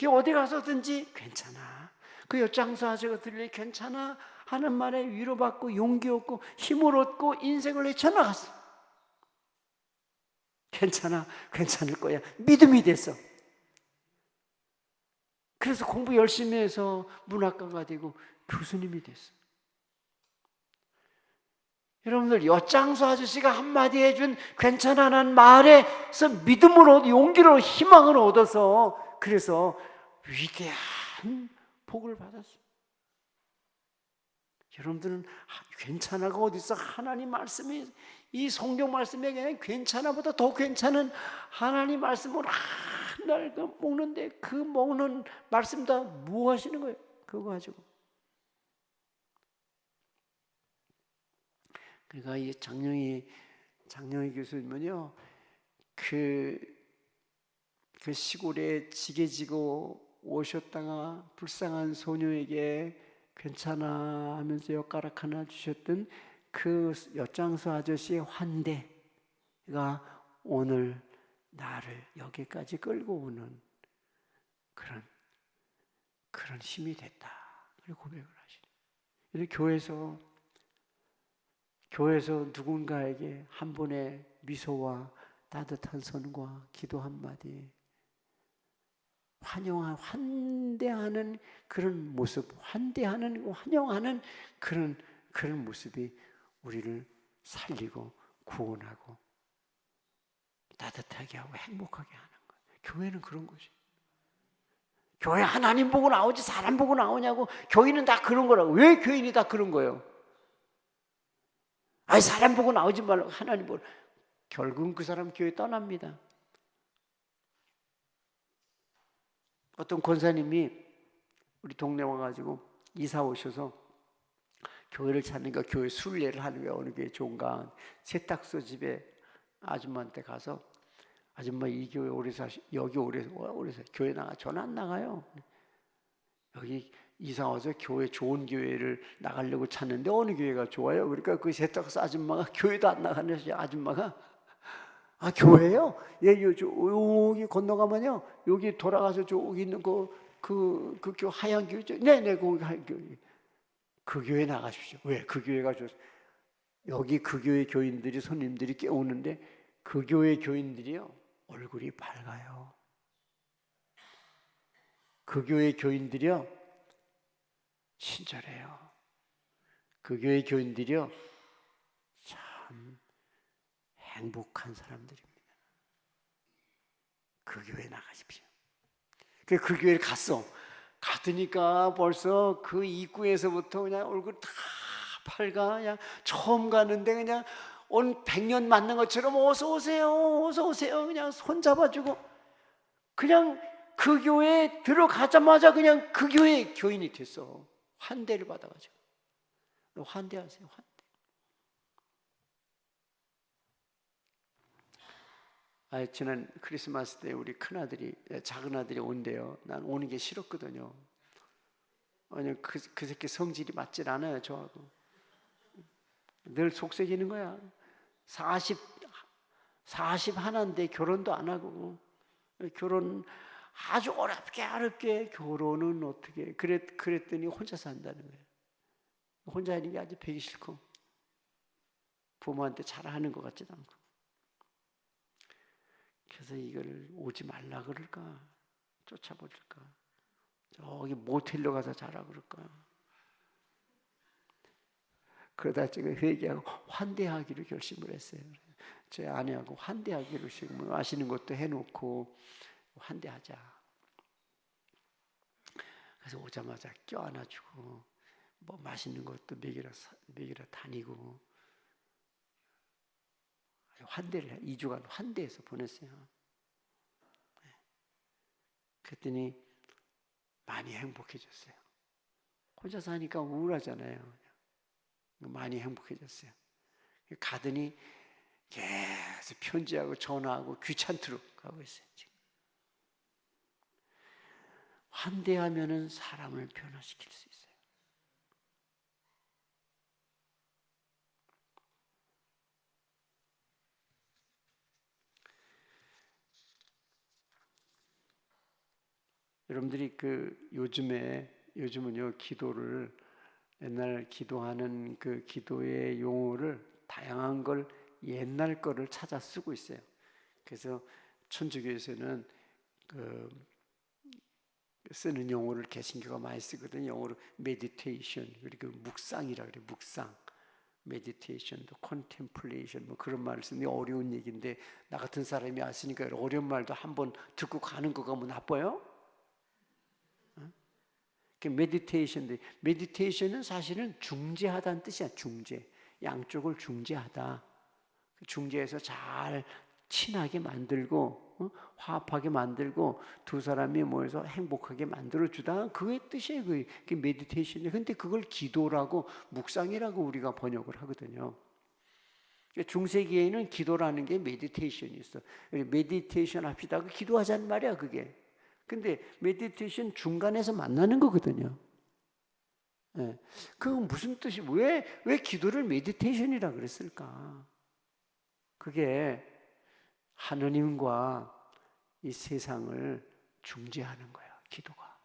어디 가서든지 괜찮아. 그 엿장사 아저씨가 들리 괜찮아 하는 말에 위로받고 용기 얻고 힘을 얻고 인생을 헤쳐나갔어. 괜찮아. 괜찮을 거야. 믿음이 됐어. 그래서 공부 열심히 해서 문학가가 되고 교수님이 됐어. 여러분들 엿장수 아저씨가 한마디 해준 괜찮아라는 말에서 믿음으로 용기로 희망을 얻어서 그래서 위대한 복을 받았어요. 여러분들은 괜찮아가 어디 있어? 하나님 말씀이 이 성경 말씀에 그냥 괜찮아보다 더 괜찮은 하나님 말씀을 한날 먹는데 그 먹는 말씀 다 뭐 하시는 거예요? 그거 가지고. 그러니까 이 장영희 교수님은요, 그 시골에 지게 지고 오셨다가 불쌍한 소녀에게 괜찮아 하면서 엿가락 하나 주셨던 그 엿장수 아저씨의 환대가 오늘 나를 여기까지 끌고 오는 그런 힘이 됐다. 그리고 고백을 하시네. 교회에서 누군가에게 한 번의 미소와 따뜻한 손과 기도 한마디, 환대하는 그런 모습, 환영하는 그런 모습이 우리를 살리고 구원하고 따뜻하게 하고 행복하게 하는 거예요. 교회는 그런 거지. 교회 하나님 보고 나오지 사람 보고 나오냐고. 교인은 다 그런 거라고. 왜 교인이 다 그런 거예요? 아니 사람 보고 나오지 말라고. 하나님 보고. 결국은 그 사람 교회 떠납니다. 어떤 권사님이 우리 동네 와가지고 이사 오셔서 교회를 찾는가 교회 순례를 하는 거야. 어느 교회 좋은가. 세탁소 집에 아줌마한테 가서 아줌마 이 교회 오래 여기 오래 교회 나가 전 안 나가요. 여기 이사 와서 교회 좋은 교회를 나가려고 찾는데 어느 교회가 좋아요? 그러니까 그 세탁소 아줌마가 교회도 안 나가는 아줌마가 아 교회요? 예, 여기 건너가면요 여기 돌아가서 저기 있는 그 하얀 교회죠? 네네 거기 하얀 교회. 그 교회 나가십시오. 왜? 그 교회가 여기 그 교회 교인들이 손님들이 깨우는데 그 교회 교인들이요 얼굴이 밝아요. 그 교회 교인들이요 친절해요. 그 교회 교인들이요 참 행복한 사람들입니다. 그 교회 나가십시오. 그 교회를 갔으니까 벌써 그 입구에서부터 그냥 얼굴 다 밝아. 그냥 처음 가는데 그냥 온 100년 만난 것처럼 어서 오세요 그냥 손 잡아주고 그냥 그 교회에 들어가자마자 그냥 그 교회 교인이 됐어. 환대를 받아가지고. 환대하세요. 지난 크리스마스 때 우리 작은 아들이 온대요. 난 오는 게 싫었거든요. 아니 그 새끼 성질이 맞질 않아요 저하고. 늘 속썩이는 거야. 40 하나인데 결혼도 안 하고, 결혼 아주 어렵게 결혼은 어떻게 그랬더니 혼자 산다는 거예요. 혼자 있는 게 아주 배기 싫고 부모한테 잘하는 것 같지도 않고. 그래서 이걸 오지 말라 그럴까, 쫓아버릴까, 저기 모텔로 가서 자라 그럴까. 그러다 제가 회개하고 환대하기로 결심을 했어요. 제 아내하고 환대하기로 지금 마시는 것도 해놓고 환대하자. 그래서 오자마자 껴안아주고 뭐 맛있는 것도 먹이러 다니고 환대를 2주간 환대해서 보냈어요. 그랬더니 많이 행복해졌어요. 혼자 사니까 우울하잖아요. 많이 행복해졌어요. 가더니 계속 편지하고 전화하고 귀찮도록 하고 있어요. 지금. 환대하면은 사람을 변화시킬 수 있어요. 여러분들이 요즘은요 기도를 옛날 기도하는 그 기도의 용어를 다양한 걸 옛날 거를 찾아 쓰고 있어요. 그래서 천주교에서는 쓰는 용어를 개신교가 많이 쓰거든요. 영어로 meditation, 그리고 묵상이라 그래요. 묵상, meditation, contemplation 뭐 그런 말을 쓰는데 어려운 얘기인데 나 같은 사람이 아시니까 어려운 말도 한번 듣고 가는 거가 뭐 나빠요? 메디테이션은 사실은 중재하다는 뜻이야. 중재, 양쪽을 중재하다. 중재해서 잘 친하게 만들고 화합하게 만들고 두 사람이 모여서 행복하게 만들어주다. 그게 뜻이에요. 그게 메디테이션이에요. 근데 그걸 기도라고 묵상이라고 우리가 번역을 하거든요. 중세기에는 기도라는 게 메디테이션이 있어. 메디테이션 합시다. 기도하자는 말이야 그게. 근데 메디테이션 중간에서 만나는 거거든요. 네. 그건 무슨 뜻이, 왜 기도를 메디테이션이라 그랬을까? 그게 하느님과 이 세상을 중재하는 거야, 기도가.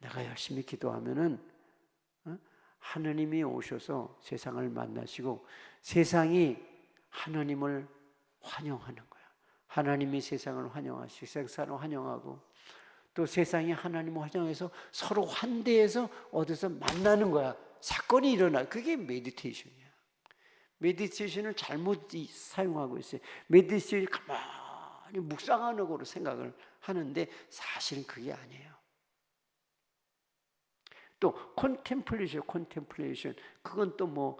내가 열심히 기도하면은 하느님이 오셔서 세상을 만나시고 세상이 하나님을 환영하는 거야. 하나님이 세상을 환영하시고 세상을 환영하고 또 세상이 하나님을 환영해서 서로 환대해서 어디서 만나는 거야. 사건이 일어나. 그게 메디테이션이야. 메디테이션을 잘못 사용하고 있어요. 메디테이션이 가만히 묵상하는 거로 생각을 하는데 사실은 그게 아니에요. 또 컨템플레이션 그건 또 뭐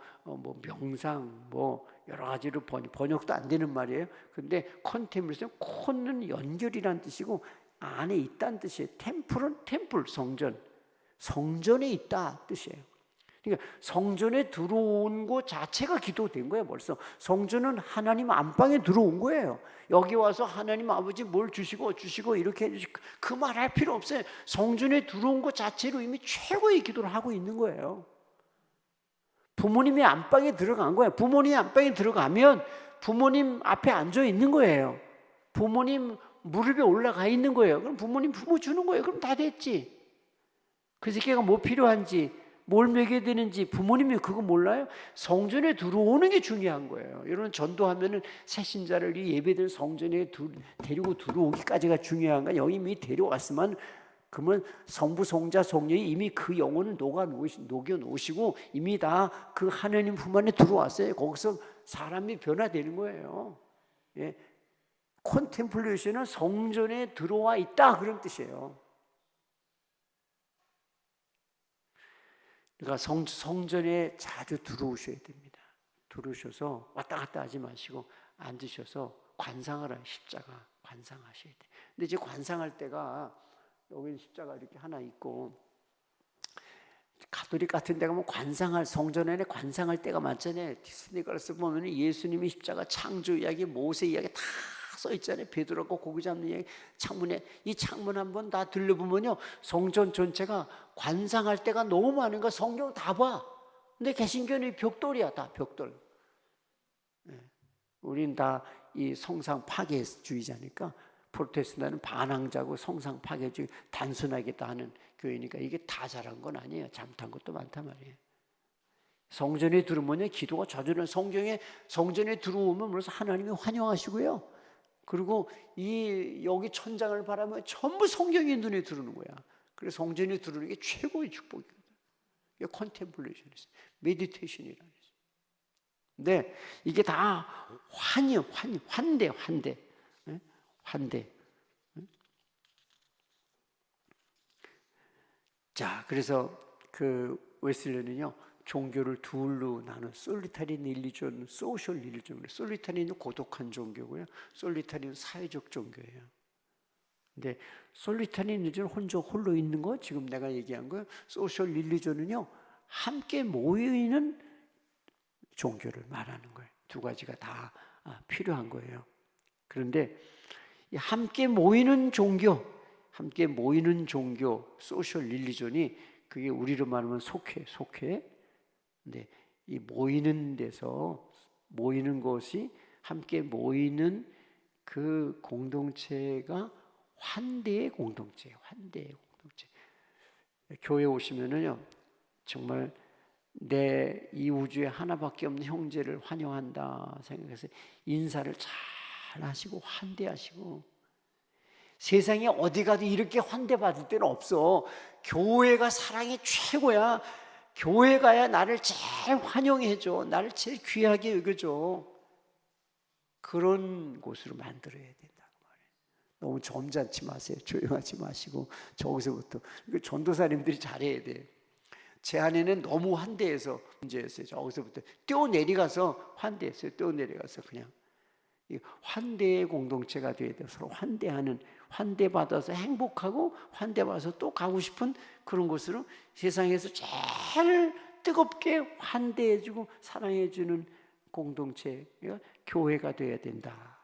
명상 뭐 여러 가지로 번역도 안 되는 말이에요. 근데 컨템플레이션 콘은 연결이란 뜻이고 안에 있다는 뜻이에요. 템플은 성전에 있다 뜻이에요. 그러니까 성전에 들어온 것 자체가 기도된 거예요. 벌써 성전은 하나님 안방에 들어온 거예요. 여기 와서 하나님 아버지 뭘 주시고 이렇게 해주시고 그 말 할 필요 없어요. 성전에 들어온 것 자체로 이미 최고의 기도를 하고 있는 거예요. 부모님이 안방에 들어간 거예요. 부모님이 안방에 들어가면 부모님 앞에 앉아 있는 거예요. 부모님 무릎에 올라가 있는 거예요. 그럼 부모님 부모 주는 거예요. 그럼 다 됐지. 그 새끼가 뭐 필요한지 뭘 먹여야 되는지 부모님이 그거 몰라요? 성전에 들어오는 게 중요한 거예요. 여러분 전도하면은 새신자를 이 예배드린 성전에 데리고 들어오기까지가 중요한가? 여기 이미 데려왔으면 그러면 성부, 성자, 성령이 이미 그 영혼을 녹여놓으시고 이미 다 그 하나님 품 안에 들어왔어요. 거기서 사람이 변화되는 거예요. 예. 콘템플레이션은 성전에 들어와 있다 그런 뜻이에요. 그러니까 성전에 자주 들어오셔야 됩니다. 들어오셔서 왔다 갔다 하지 마시고 앉으셔서 관상하라. 십자가 관상하셔야 돼요. 근데 이제 관상할 때가 여기 십자가 이렇게 하나 있고 가톨릭 같은 데 가면 관상할 성전에 관상할 때가 많잖아요. 디스니 가서 보면 예수님이 십자가 창조 이야기, 모세 이야기 다 써 있잖아요. 베드로가 고기 잡는 얘기. 창문에, 이 창문 한번 다 들려보면요, 성전 전체가 관상할 때가 너무 많은 거 성경 다 봐. 근데 개신교는 벽돌이야. 다 벽돌. 우린 다 이 성상 파괴주의자니까, 프로테스탄은 반항자고 성상 파괴주의 단순하게 다 하는 교회니까 이게 다 잘한 건 아니에요. 잘못한 것도 많단 말이에요. 성전에 들어오면 기도가 저절로 성전에 들어오면 그래서 하나님이 환영하시고요. 그리고 여기 천장을 바라보면 전부 성경이 눈에 들어오는 거야. 그래서 성전에 들어오는 게 최고의 축복이거든. 이게 컨템플레이션이에요. 메디테이션이라는 거죠. 근데 이게 다 환대. 자, 그래서 그 웨슬리는요, 종교를 둘로 나눠 솔리타리안 릴리전, 소셜 릴리전. 솔리타리안은 고독한 종교고요, 솔리타리안은 사회적 종교예요. 근데 솔리타리안 릴리전 홀로 있는 거, 지금 내가 얘기한 거, 소셜 릴리전은요 함께 모이는 종교를 말하는 거예요. 두 가지가 다 필요한 거예요. 그런데 함께 모이는 종교 소셜 릴리전이 그게 우리로 말하면 속회. 근데 이 모이는 데서 모이는 것이 함께 모이는 그 공동체가 환대의 공동체예요. 환대의 공동체. 교회 오시면은요, 정말 내 이 우주에 하나밖에 없는 형제를 환영한다 생각해서 인사를 잘 하시고 환대하시고, 세상에 어디 가도 이렇게 환대받을 때는 없어. 교회가 사랑이 최고야. 교회 가야 나를 제일 환영해줘. 나를 제일 귀하게 여겨줘. 그런 곳으로 만들어야 된다고 말해요. 너무 점잖지 마세요. 조용하지 마시고 저기서부터. 전도사님들이 잘해야 돼요. 제 아내는 너무 환대해서 문제였어요. 저기서부터 뛰어내려가서 환대했어요. 뛰어내려가서 그냥 환대의 공동체가 돼야 돼요. 서로 환대하는, 환대받아서 행복하고 환대받아서 또 가고 싶은 그런 곳으로 세상에서 제일 뜨겁게 환대해주고 사랑해주는 공동체가 교회가 돼야 된다.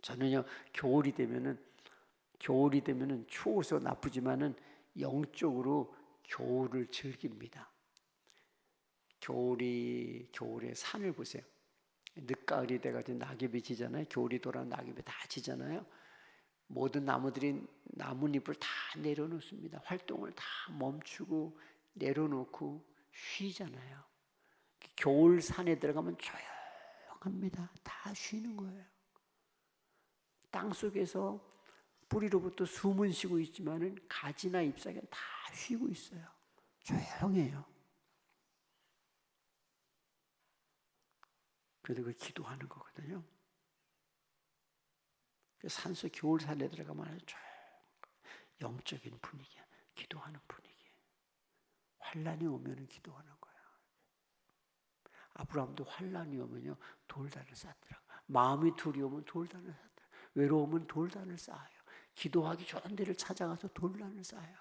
저는요, 겨울이 되면은 추워서 나쁘지만은 영적으로 겨울을 즐깁니다. 겨울에 산을 보세요. 늦가을이 돼가지고 낙엽이 지잖아요. 겨울이 돌아 낙엽이 다 지잖아요. 모든 나무들이 나뭇잎을 다 내려놓습니다. 활동을 다 멈추고 내려놓고 쉬잖아요. 겨울 산에 들어가면 조용합니다. 다 쉬는 거예요. 땅 속에서 뿌리로부터 숨은 쉬고 있지만은 가지나 잎사귀는 다 쉬고 있어요. 조용해요. 그래도 그 기도하는 거거든요. 산속 겨울 산에 들어가면 아주 영적인 분위기야. 기도하는 분위기. 환란이 오면은 기도하는 거야. 아브라함도 환란이 오면요 돌단을 쌓더라고. 마음이 두려우면 돌단을 쌓더라고. 외로우면 돌단을 쌓아요. 기도하기 좋은 데를 찾아가서 돌단을 쌓아요.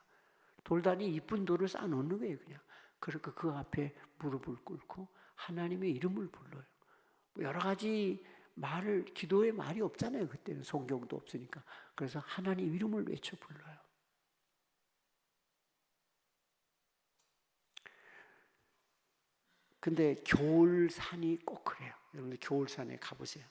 돌단이 이쁜 돌을 쌓아놓는 거예요, 그냥. 그러니까 그 앞에 무릎을 꿇고 하나님의 이름을 불러요. 여러 가지 기도의 말이 없잖아요. 그때는 성경도 없으니까. 그래서 하나님 이름을 외쳐 불러요. 근데 겨울산이 꼭 그래요. 여러분들 겨울산에 가보세요.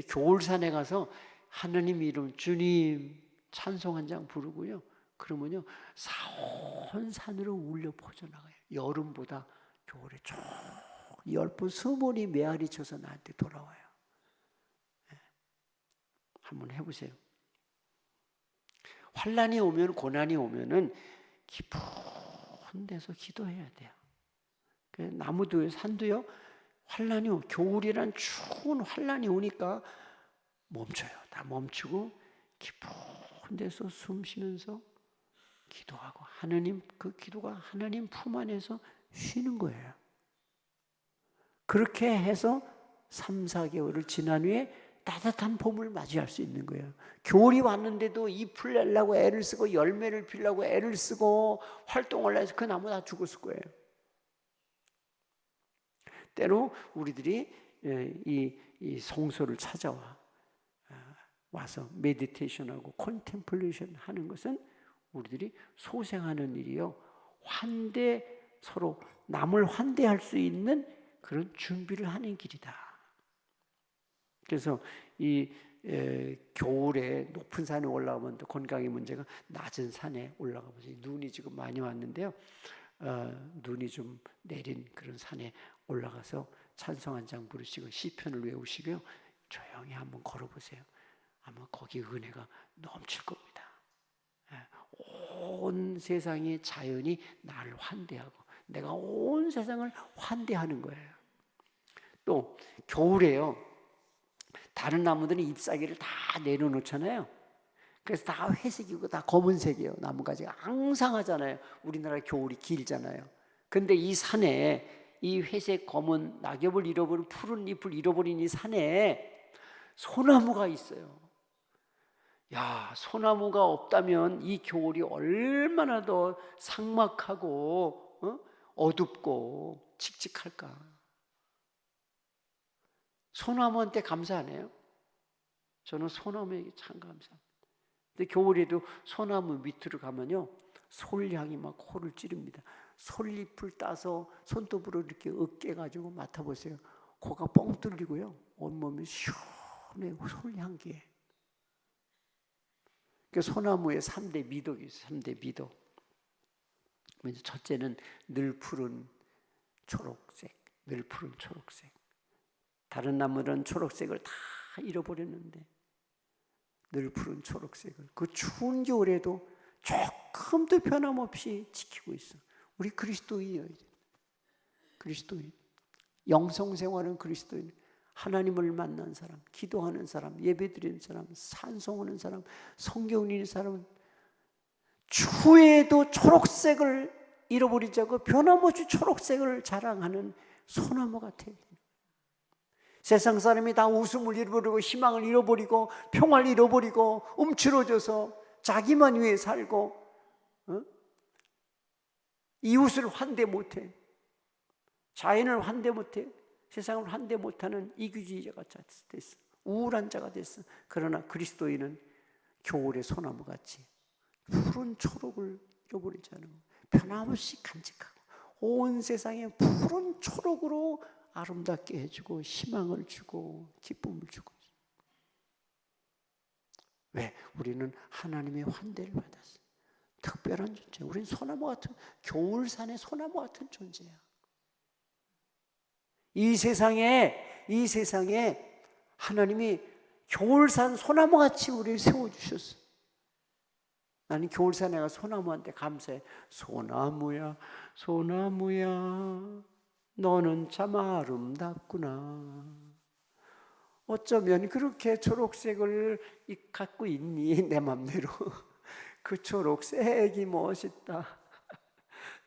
겨울산에 가서 하나님 이름 주님 찬송 한 장 부르고요. 그러면요 사온 산으로 울려 퍼져나가요. 여름보다 겨울에 쭉 10번 20번이 메아리 쳐서 나한테 돌아와요. 한번 해보세요. 환란이 오면, 고난이 오면은 깊은 데서 기도해야 돼요. 나무도요, 산도요, 환란이 겨울이란 추운 환란이 오니까 멈춰요. 다 멈추고 깊은 데서 숨 쉬면서 기도하고, 그 기도가 하나님 품 안에서 쉬는 거예요. 그렇게 해서 3, 4개월을 지난 후에 따뜻한 봄을 맞이할 수 있는 거예요. 겨울이 왔는데도 잎을 내려고 애를 쓰고 열매를 피려고 애를 쓰고 활동을 해서 그 나무 다 죽었을 거예요. 때로 우리들이 이 성소를 찾아와 와서 메디테이션하고 콘템플레이션 하는 것은 우리들이 소생하는 일이요, 서로 남을 환대할 수 있는 그런 준비를 하는 길이다. 그래서 겨울에 높은 산에 올라가면 또 건강의 문제가 낮은 산에 올라가 보세요. 눈이 지금 많이 왔는데요, 눈이 좀 내린 그런 산에 올라가서 찬송 한 장 부르시고 시편을 외우시고요, 조용히 한번 걸어보세요. 아마 거기 은혜가 넘칠 겁니다. 온 세상의 자연이 나를 환대하고 내가 온 세상을 환대하는 거예요. 또 겨울에요, 다른 나무들은 잎사귀를 다 내려놓잖아요. 그래서 다 회색이고 다 검은색이에요. 나무가지가 앙상하잖아요. 우리나라 겨울이 길잖아요. 근데 이 산에 이 회색 검은 낙엽을 잃어버린 푸른 잎을 잃어버린 이 산에 소나무가 있어요. 야, 소나무가 없다면 이 겨울이 얼마나 더 삭막하고 어둡고 칙칙할까. 소나무한테 감사 안 해요? 저는 소나무에게 참 감사합니다. 근데 겨울에도 소나무 밑으로 가면요, 솔향이 막 코를 찌릅니다. 솔잎을 따서 손톱으로 이렇게 으깨가지고 맡아보세요. 코가 뻥 뚫리고요, 온몸이 시원해. 솔향기에. 그 소나무에 3대 미덕이 있어요. 3대 미덕. 첫째는 늘 푸른 초록색, 늘 푸른 초록색. 다른 나무는 초록색을 다 잃어버렸는데 늘 푸른 초록색을 그 추운 겨울에도 조금도 변함없이 지키고 있어. 우리 그리스도인이에요. 그리스도인. 영성생활은 그리스도인. 하나님을 만난 사람, 기도하는 사람, 예배드리는 사람, 찬송하는 사람, 성경 읽는 사람은 추위에도 초록색을 잃어버리지 않고 변함없이 초록색을 자랑하는 소나무 같아요. 세상 사람이 다 웃음을 잃어버리고 희망을 잃어버리고 평화를 잃어버리고 움츠러져서 자기만 위해 살고 이웃을 환대 못해, 자연을 환대 못해, 세상을 환대 못하는 이기주의자가 됐어. 우울한 자가 됐어. 그러나 그리스도인은 겨울의 소나무같이 푸른 초록을 잃어버리지 않은 변함없이 간직하고 온 세상에 푸른 초록으로 아름답게 해주고 희망을 주고 기쁨을 주고. 왜? 우리는 하나님의 환대를 받았어. 특별한 존재. 우리는 소나무 같은, 겨울산의 소나무 같은 존재야. 이 세상에 하나님이 겨울산 소나무같이 우리를 세워주셨어. 나는 겨울산에 가 소나무한테 감사해. 소나무야, 소나무야, 너는 참 아름답구나. 어쩌면 그렇게 초록색을 갖고 있니? 내 맘대로. 그 초록색이 멋있다.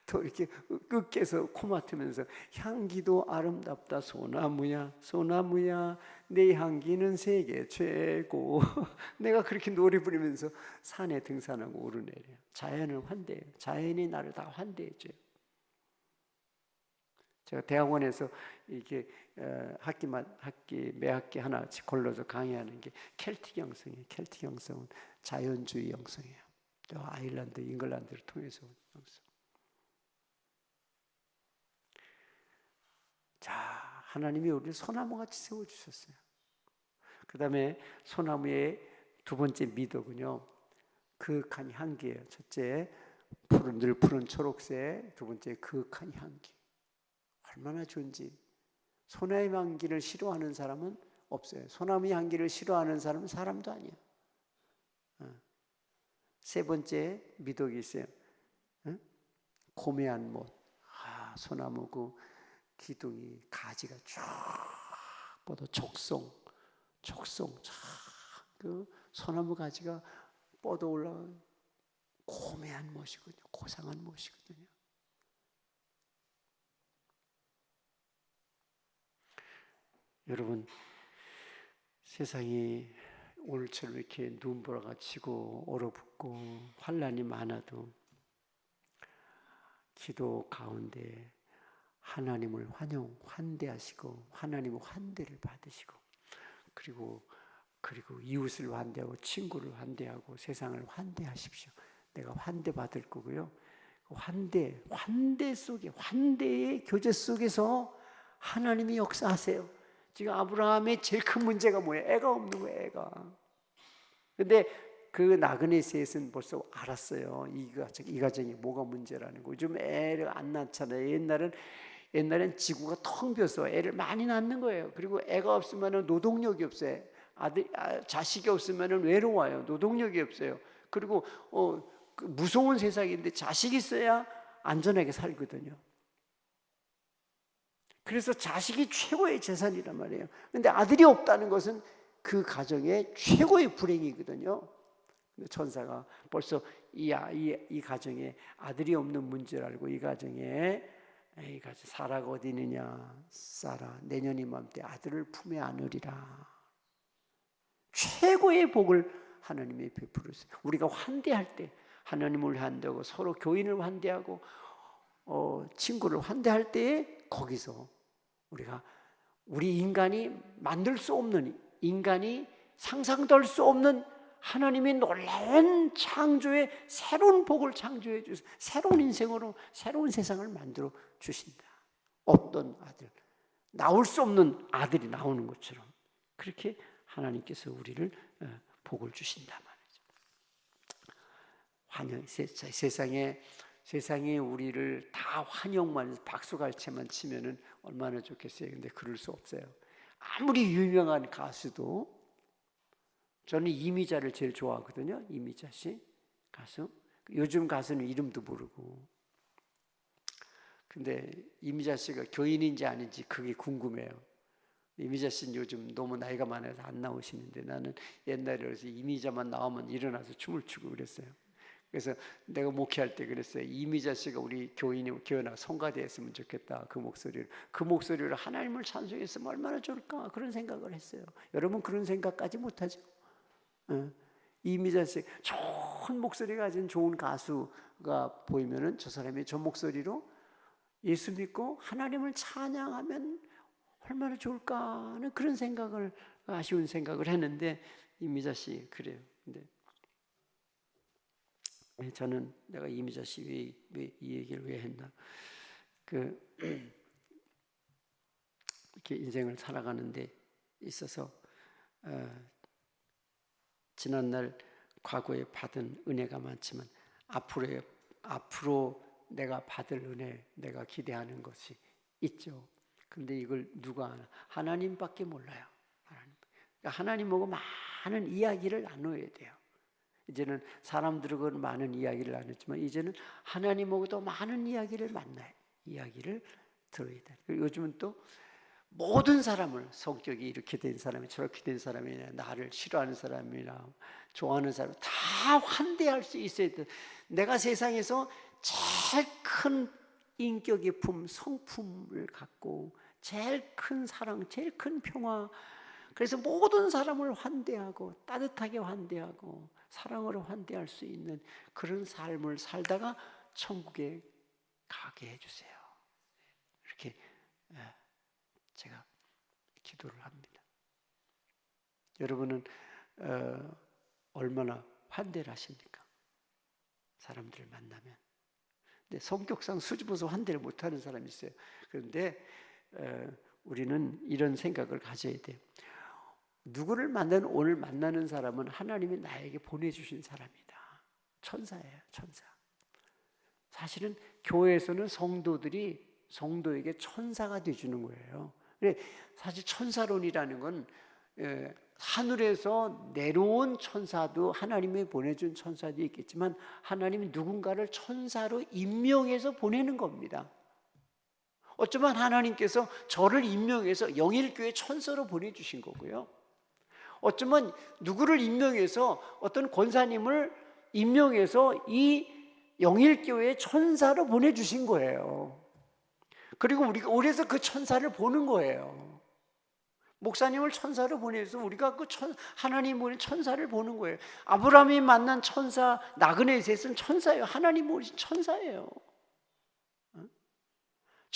또 이렇게 으깨서 코 맡으면서 향기도 아름답다. 소나무야, 소나무야, 내 향기는 세계 최고. 내가 그렇게 노래 부르면서 산에 등산하고 오르내려요. 자연을 환대해요. 자연이 나를 다 환대해줘요. 제가 대학원에서 이렇게 매 학기 하나씩 걸러서 강의하는 게 켈틱 영성이에요. 켈틱 영성은 자연주의 영성이에요. 또 아일랜드, 잉글랜드를 통해서 온 영성. 자, 하나님이 우리를 소나무같이 세워주셨어요. 그 다음에 소나무의 두 번째 미덕은요, 그윽한 향기예요. 첫째, 늘 푸른 초록색. 두 번째, 그윽한 향기. 얼마나 좋은지. 소나무 향기를 싫어하는 사람은 없어요. 소나무 향기를 싫어하는 사람은 사람도 아니야. 세 번째 미덕이 있어요. 고매한 못. 소나무 그 기둥이 가지가 쫙 뻗어 적송 그 소나무 가지가 뻗어 올라간 고매한 못이거든요. 고상한 못이거든요. 여러분, 세상이 오늘처럼 이렇게 눈보라가 치고 얼어붙고 환난이 많아도 기도 가운데 하나님을 환대하시고 하나님의 환대를 받으시고 그리고 이웃을 환대하고 친구를 환대하고 세상을 환대하십시오. 내가 환대받을 거고요. 환대 속에, 환대의 교제 속에서 하나님이 역사하세요. 지금 아브라함의 제일 큰 문제가 뭐예요? 애가 없는 거예요, 애가. 근데 그 나그네 셋은 벌써 알았어요. 이 가정이 뭐가 문제라는 거. 요즘 애를 안 낳잖아요. 옛날엔 지구가 텅 비어서 애를 많이 낳는 거예요. 그리고 애가 없으면 노동력이 없어요. 자식이 없으면 외로워요. 노동력이 없어요. 그리고 무서운 세상인데 자식이 있어야 안전하게 살거든요. 그래서 자식이 최고의 재산이란 말이에요. 근데 아들이 없다는 것은 그 가정의 최고의 불행이거든요. 천사가 벌써 이 가정에 아들이 없는 문제를 알고 이 가정에 사라가 어디 있느냐, 사라 내년 이맘때 아들을 품에 안으리라. 최고의 복을 하나님이 베풀으세요. 우리가 환대할 때 하나님을 환대하고 서로 교인을 환대하고 친구를 환대할 때에 거기서 우리 인간이 만들 수 없는, 인간이 상상도 할 수 없는 하나님의 놀라운 창조의 새로운 복을 창조해 주셔서 새로운 인생으로 새로운 세상을 만들어 주신다. 없던 아들, 나올 수 없는 아들이 나오는 것처럼 그렇게 하나님께서 우리를 복을 주신다 말이죠. 세상에 우리를 다 환영만 박수갈채만 치면은 얼마나 좋겠어요. 근데 그럴 수 없어요. 아무리 유명한 가수도, 저는 이미자를 제일 좋아하거든요. 이미자 씨 가수. 요즘 가수는 이름도 모르고. 근데 이미자 씨가 교인인지 아닌지 그게 궁금해요. 이미자 씨는 요즘 너무 나이가 많아서 안 나오시는데 나는 옛날에 그래서 이미자만 나오면 일어나서 춤을 추고 그랬어요. 그래서 내가 목회할 때 그랬어요. 이미자 씨가 우리 교회나 성가대 했으면 좋겠다. 그 목소리로 하나님을 찬송했으면 얼마나 좋을까, 그런 생각을 했어요. 여러분 그런 생각까지 못하죠? 이미자 씨 좋은 목소리 가진 좋은 가수가 보이면은 저 사람이 저 목소리로 예수 믿고 하나님을 찬양하면 얼마나 좋을까 하는 그런 생각을, 아쉬운 생각을 했는데 이미자 씨 그래요. 근데 저는 내가 이미자 씨 왜 이 얘기를 왜 했나? 이렇게 인생을 살아가는데 있어서 지난날 과거에 받은 은혜가 많지만 앞으로 내가 받을 은혜, 내가 기대하는 것이 있죠. 근데 이걸 누가 아나? 하나님밖에 몰라요. 하나님하고 많은 이야기를 나눠야 돼요. 이제는 사람들하고는 많은 이야기를 나눴지만 이제는 하나님하고도 많은 이야기를 이야기를 들어야 돼요. 요즘은 또 모든 사람을, 성격이 이렇게 된 사람이 저렇게 된 사람이나 나를 싫어하는 사람이나 좋아하는 사람 다 환대할 수 있어야 돼. 내가 세상에서 제일 큰 인격의 성품을 갖고 제일 큰 사랑, 제일 큰 평화, 그래서 모든 사람을 환대하고 따뜻하게 환대하고 사랑으로 환대할 수 있는 그런 삶을 살다가 천국에 가게 해주세요. 이렇게 제가 기도를 합니다. 여러분은 얼마나 환대를 하십니까? 사람들을 만나면. 근데 성격상 수줍어서 환대를 못하는 사람이 있어요. 그런데 우리는 이런 생각을 가져야 돼요. 누구를 오늘 만나는 사람은 하나님이 나에게 보내주신 사람이다. 천사예요, 천사. 사실은 교회에서는 성도에게 천사가 되어주는 거예요. 사실 천사론이라는 건 하늘에서 내려온 천사도, 하나님이 보내준 천사도 있겠지만 하나님이 누군가를 천사로 임명해서 보내는 겁니다. 어쩌면 하나님께서 저를 임명해서 영일교회 천사로 보내주신 거고요. 어쩌면 누구를 임명해서, 어떤 권사님을 임명해서 이 영일교회 천사로 보내주신 거예요. 그리고 우리에서 그 천사를 보는 거예요. 목사님을 천사로 보내서 우리가 하나님 보낸 천사를 보는 거예요. 아브라함이 만난 천사, 나그네 셋은 천사예요. 하나님 보내신 천사예요.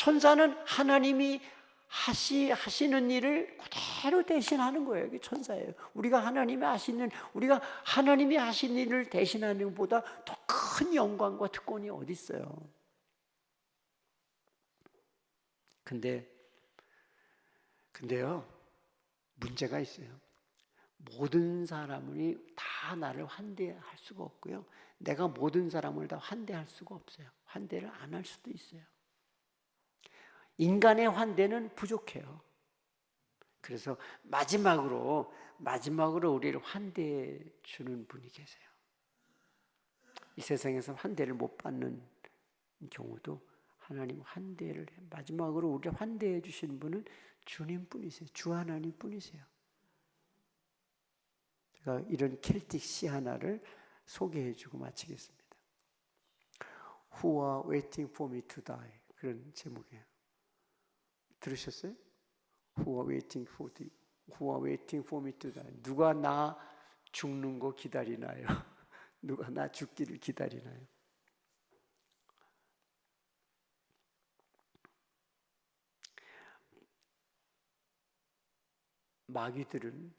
천사는 하나님이 하시는 일을 그대로 대신하는 거예요. 이게 천사예요. 우리가 하나님이 하신 일을 대신하는 것보다 더 큰 영광과 특권이 어디 있어요? 근데요, 문제가 있어요. 모든 사람이 다 나를 환대할 수가 없고요. 내가 모든 사람을 다 환대할 수가 없어요. 환대를 안 할 수도 있어요. 인간의 환대는 부족해요. 그래서 마지막으로 우리를 환대해 주는 분이 계세요. 이 세상에서 환대를 못 받는 경우도 하나님 환대를 마지막으로 우리를 환대해 주신 분은 주님뿐이세요. 주 하나님뿐이세요. 제가 이런 켈틱 시 하나를 소개해 주고 마치겠습니다. Who are waiting for me to die. 그런 제목이에요. 들으셨어요? Who are waiting for me to die. 누가 나 죽는 거 기다리나요? 누가 나 죽기를 기다리나요? 마귀들은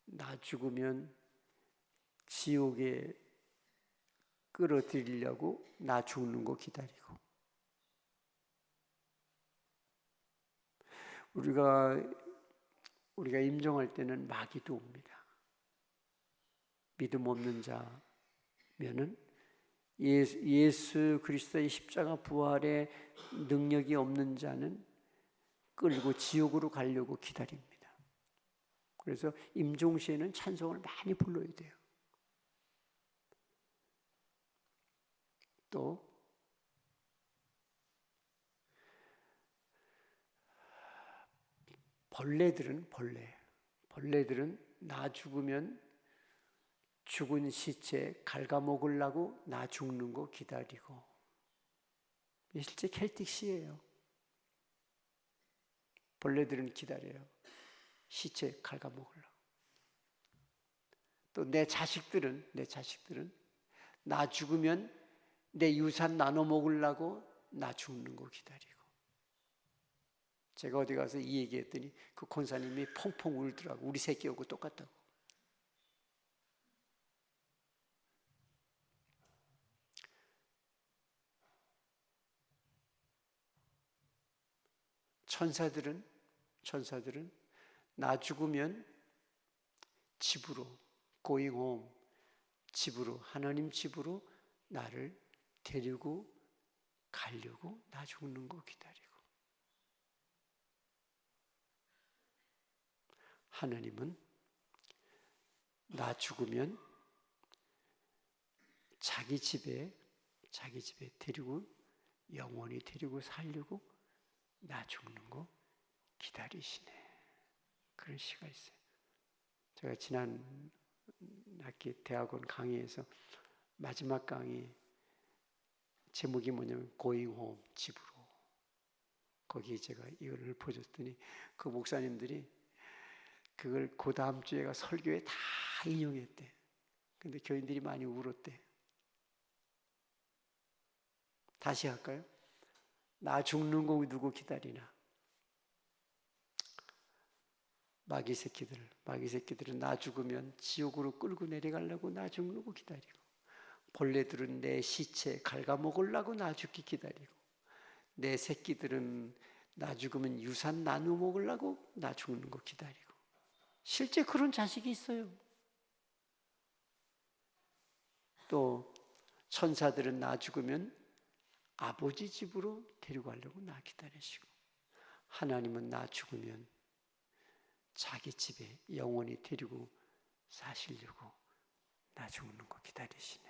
나 죽으면 지옥에 끌어들이려고 나 죽는 거 기다리고, 우리가 임종할 때는 마귀도 옵니다. 믿음 없는 자면은 예수 그리스도의 십자가 부활의 능력이 없는 자는 끌고 지옥으로 가려고 기다립니다. 그래서 임종 시에는 찬송을 많이 불러야 돼요. 또 벌레들은 나 죽으면 죽은 시체 갉아먹으려고 나 죽는 거 기다리고, 실제 켈틱 시예요. 벌레들은 기다려요. 시체 갉아먹으려고. 또 내 자식들은 나 죽으면 내 유산 나눠 먹으려고 나 죽는 거 기다리고. 제가 어디 가서 이 얘기했더니 그 권사님이 펑펑 울더라고. 우리 새끼하고 똑같다고. 천사들은 나 죽으면 집으로, going home, 집으로, 하나님 집으로 나를 데리고 가려고 나 죽는 거 기다리고. 하나님은 나 죽으면 자기 집에 데리고 영원히 데리고 살려고 나 죽는 거 기다리시네. 그런 시가 있어요. 제가 지난 학기 대학원 강의에서 마지막 강의 제목이 뭐냐면 Going Home, 집으로. 거기에 제가 이걸 읊어줬더니 그 목사님들이 그걸 그 다음 주에가 설교에 다 인용했대. 근데 교인들이 많이 울었대. 다시 할까요? 나 죽는 거 누구 기다리나? 마귀 새끼들은 나 죽으면 지옥으로 끌고 내려가려고 나 죽는 거 기다리고, 벌레들은 내 시체 갉아먹으려고 나 죽기 기다리고, 내 새끼들은 나 죽으면 유산 나누어 먹으려고 나 죽는 거 기다리고. 실제 그런 자식이 있어요. 또 천사들은 나 죽으면 아버지 집으로 데리고 가려고 나 기다리시고, 하나님은 나 죽으면 자기 집에 영원히 데리고 사시려고 나 죽는 거 기다리시네.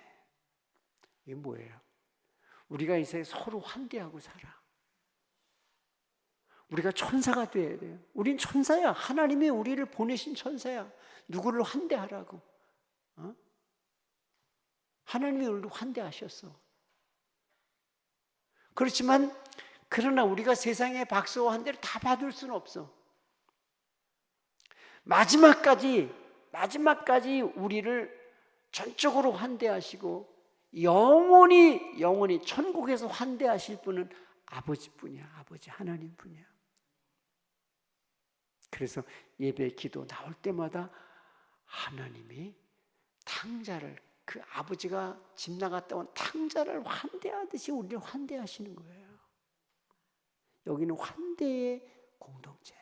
이게 뭐예요? 우리가 이 세상에 서로 환대하고 살아. 우리가 천사가 돼야 돼요. 우린 천사야. 하나님이 우리를 보내신 천사야. 누구를 환대하라고. 하나님이 우리를 환대하셨어. 그렇지만 그러나 우리가 세상의 박수와 환대를 다 받을 수는 없어. 마지막까지 우리를 전적으로 환대하시고 영원히 천국에서 환대하실 분은 아버지뿐이야. 아버지 하나님뿐이야. 그래서 예배 기도 나올 때마다 하나님이 탕자를, 그 아버지가 집 나갔다 온 탕자를 환대하듯이 우리를 환대하시는 거예요. 여기는 환대의 공동체야.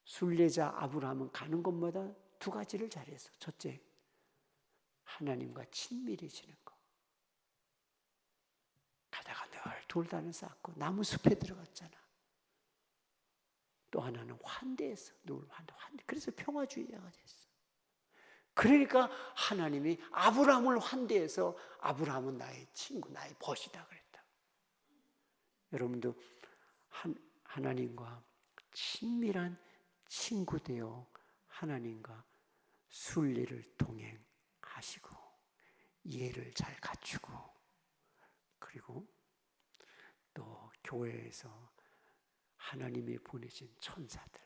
순례자 아브라함은 가는 곳마다 두 가지를 잘했어. 첫째, 하나님과 친밀해지는 거. 가다가 늘 돌단을 쌓고 나무 숲에 들어갔잖아. 또 하나는 환대했어. 늘 환대. 그래서 평화주의자가 됐어. 그러니까 하나님이 아브라함을 환대해서 아브라함은 나의 친구, 나의 벗이다 그랬다. 여러분도 하나님과 친밀한 친구 되어 하나님과 순례를 동행하시고 이해를 잘 갖추고, 그리고 또 교회에서 하나님이 보내신 천사들,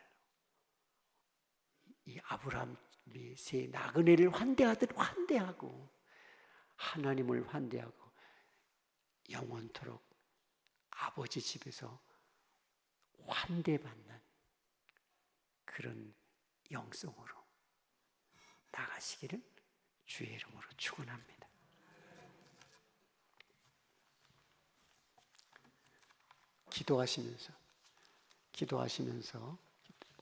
이 아브라함이 새 나그네를 환대하듯 환대하고 하나님을 환대하고 영원토록 아버지 집에서 환대받는 그런 영성으로 나가시기를 주의 이름으로 축원합니다. 기도하시면서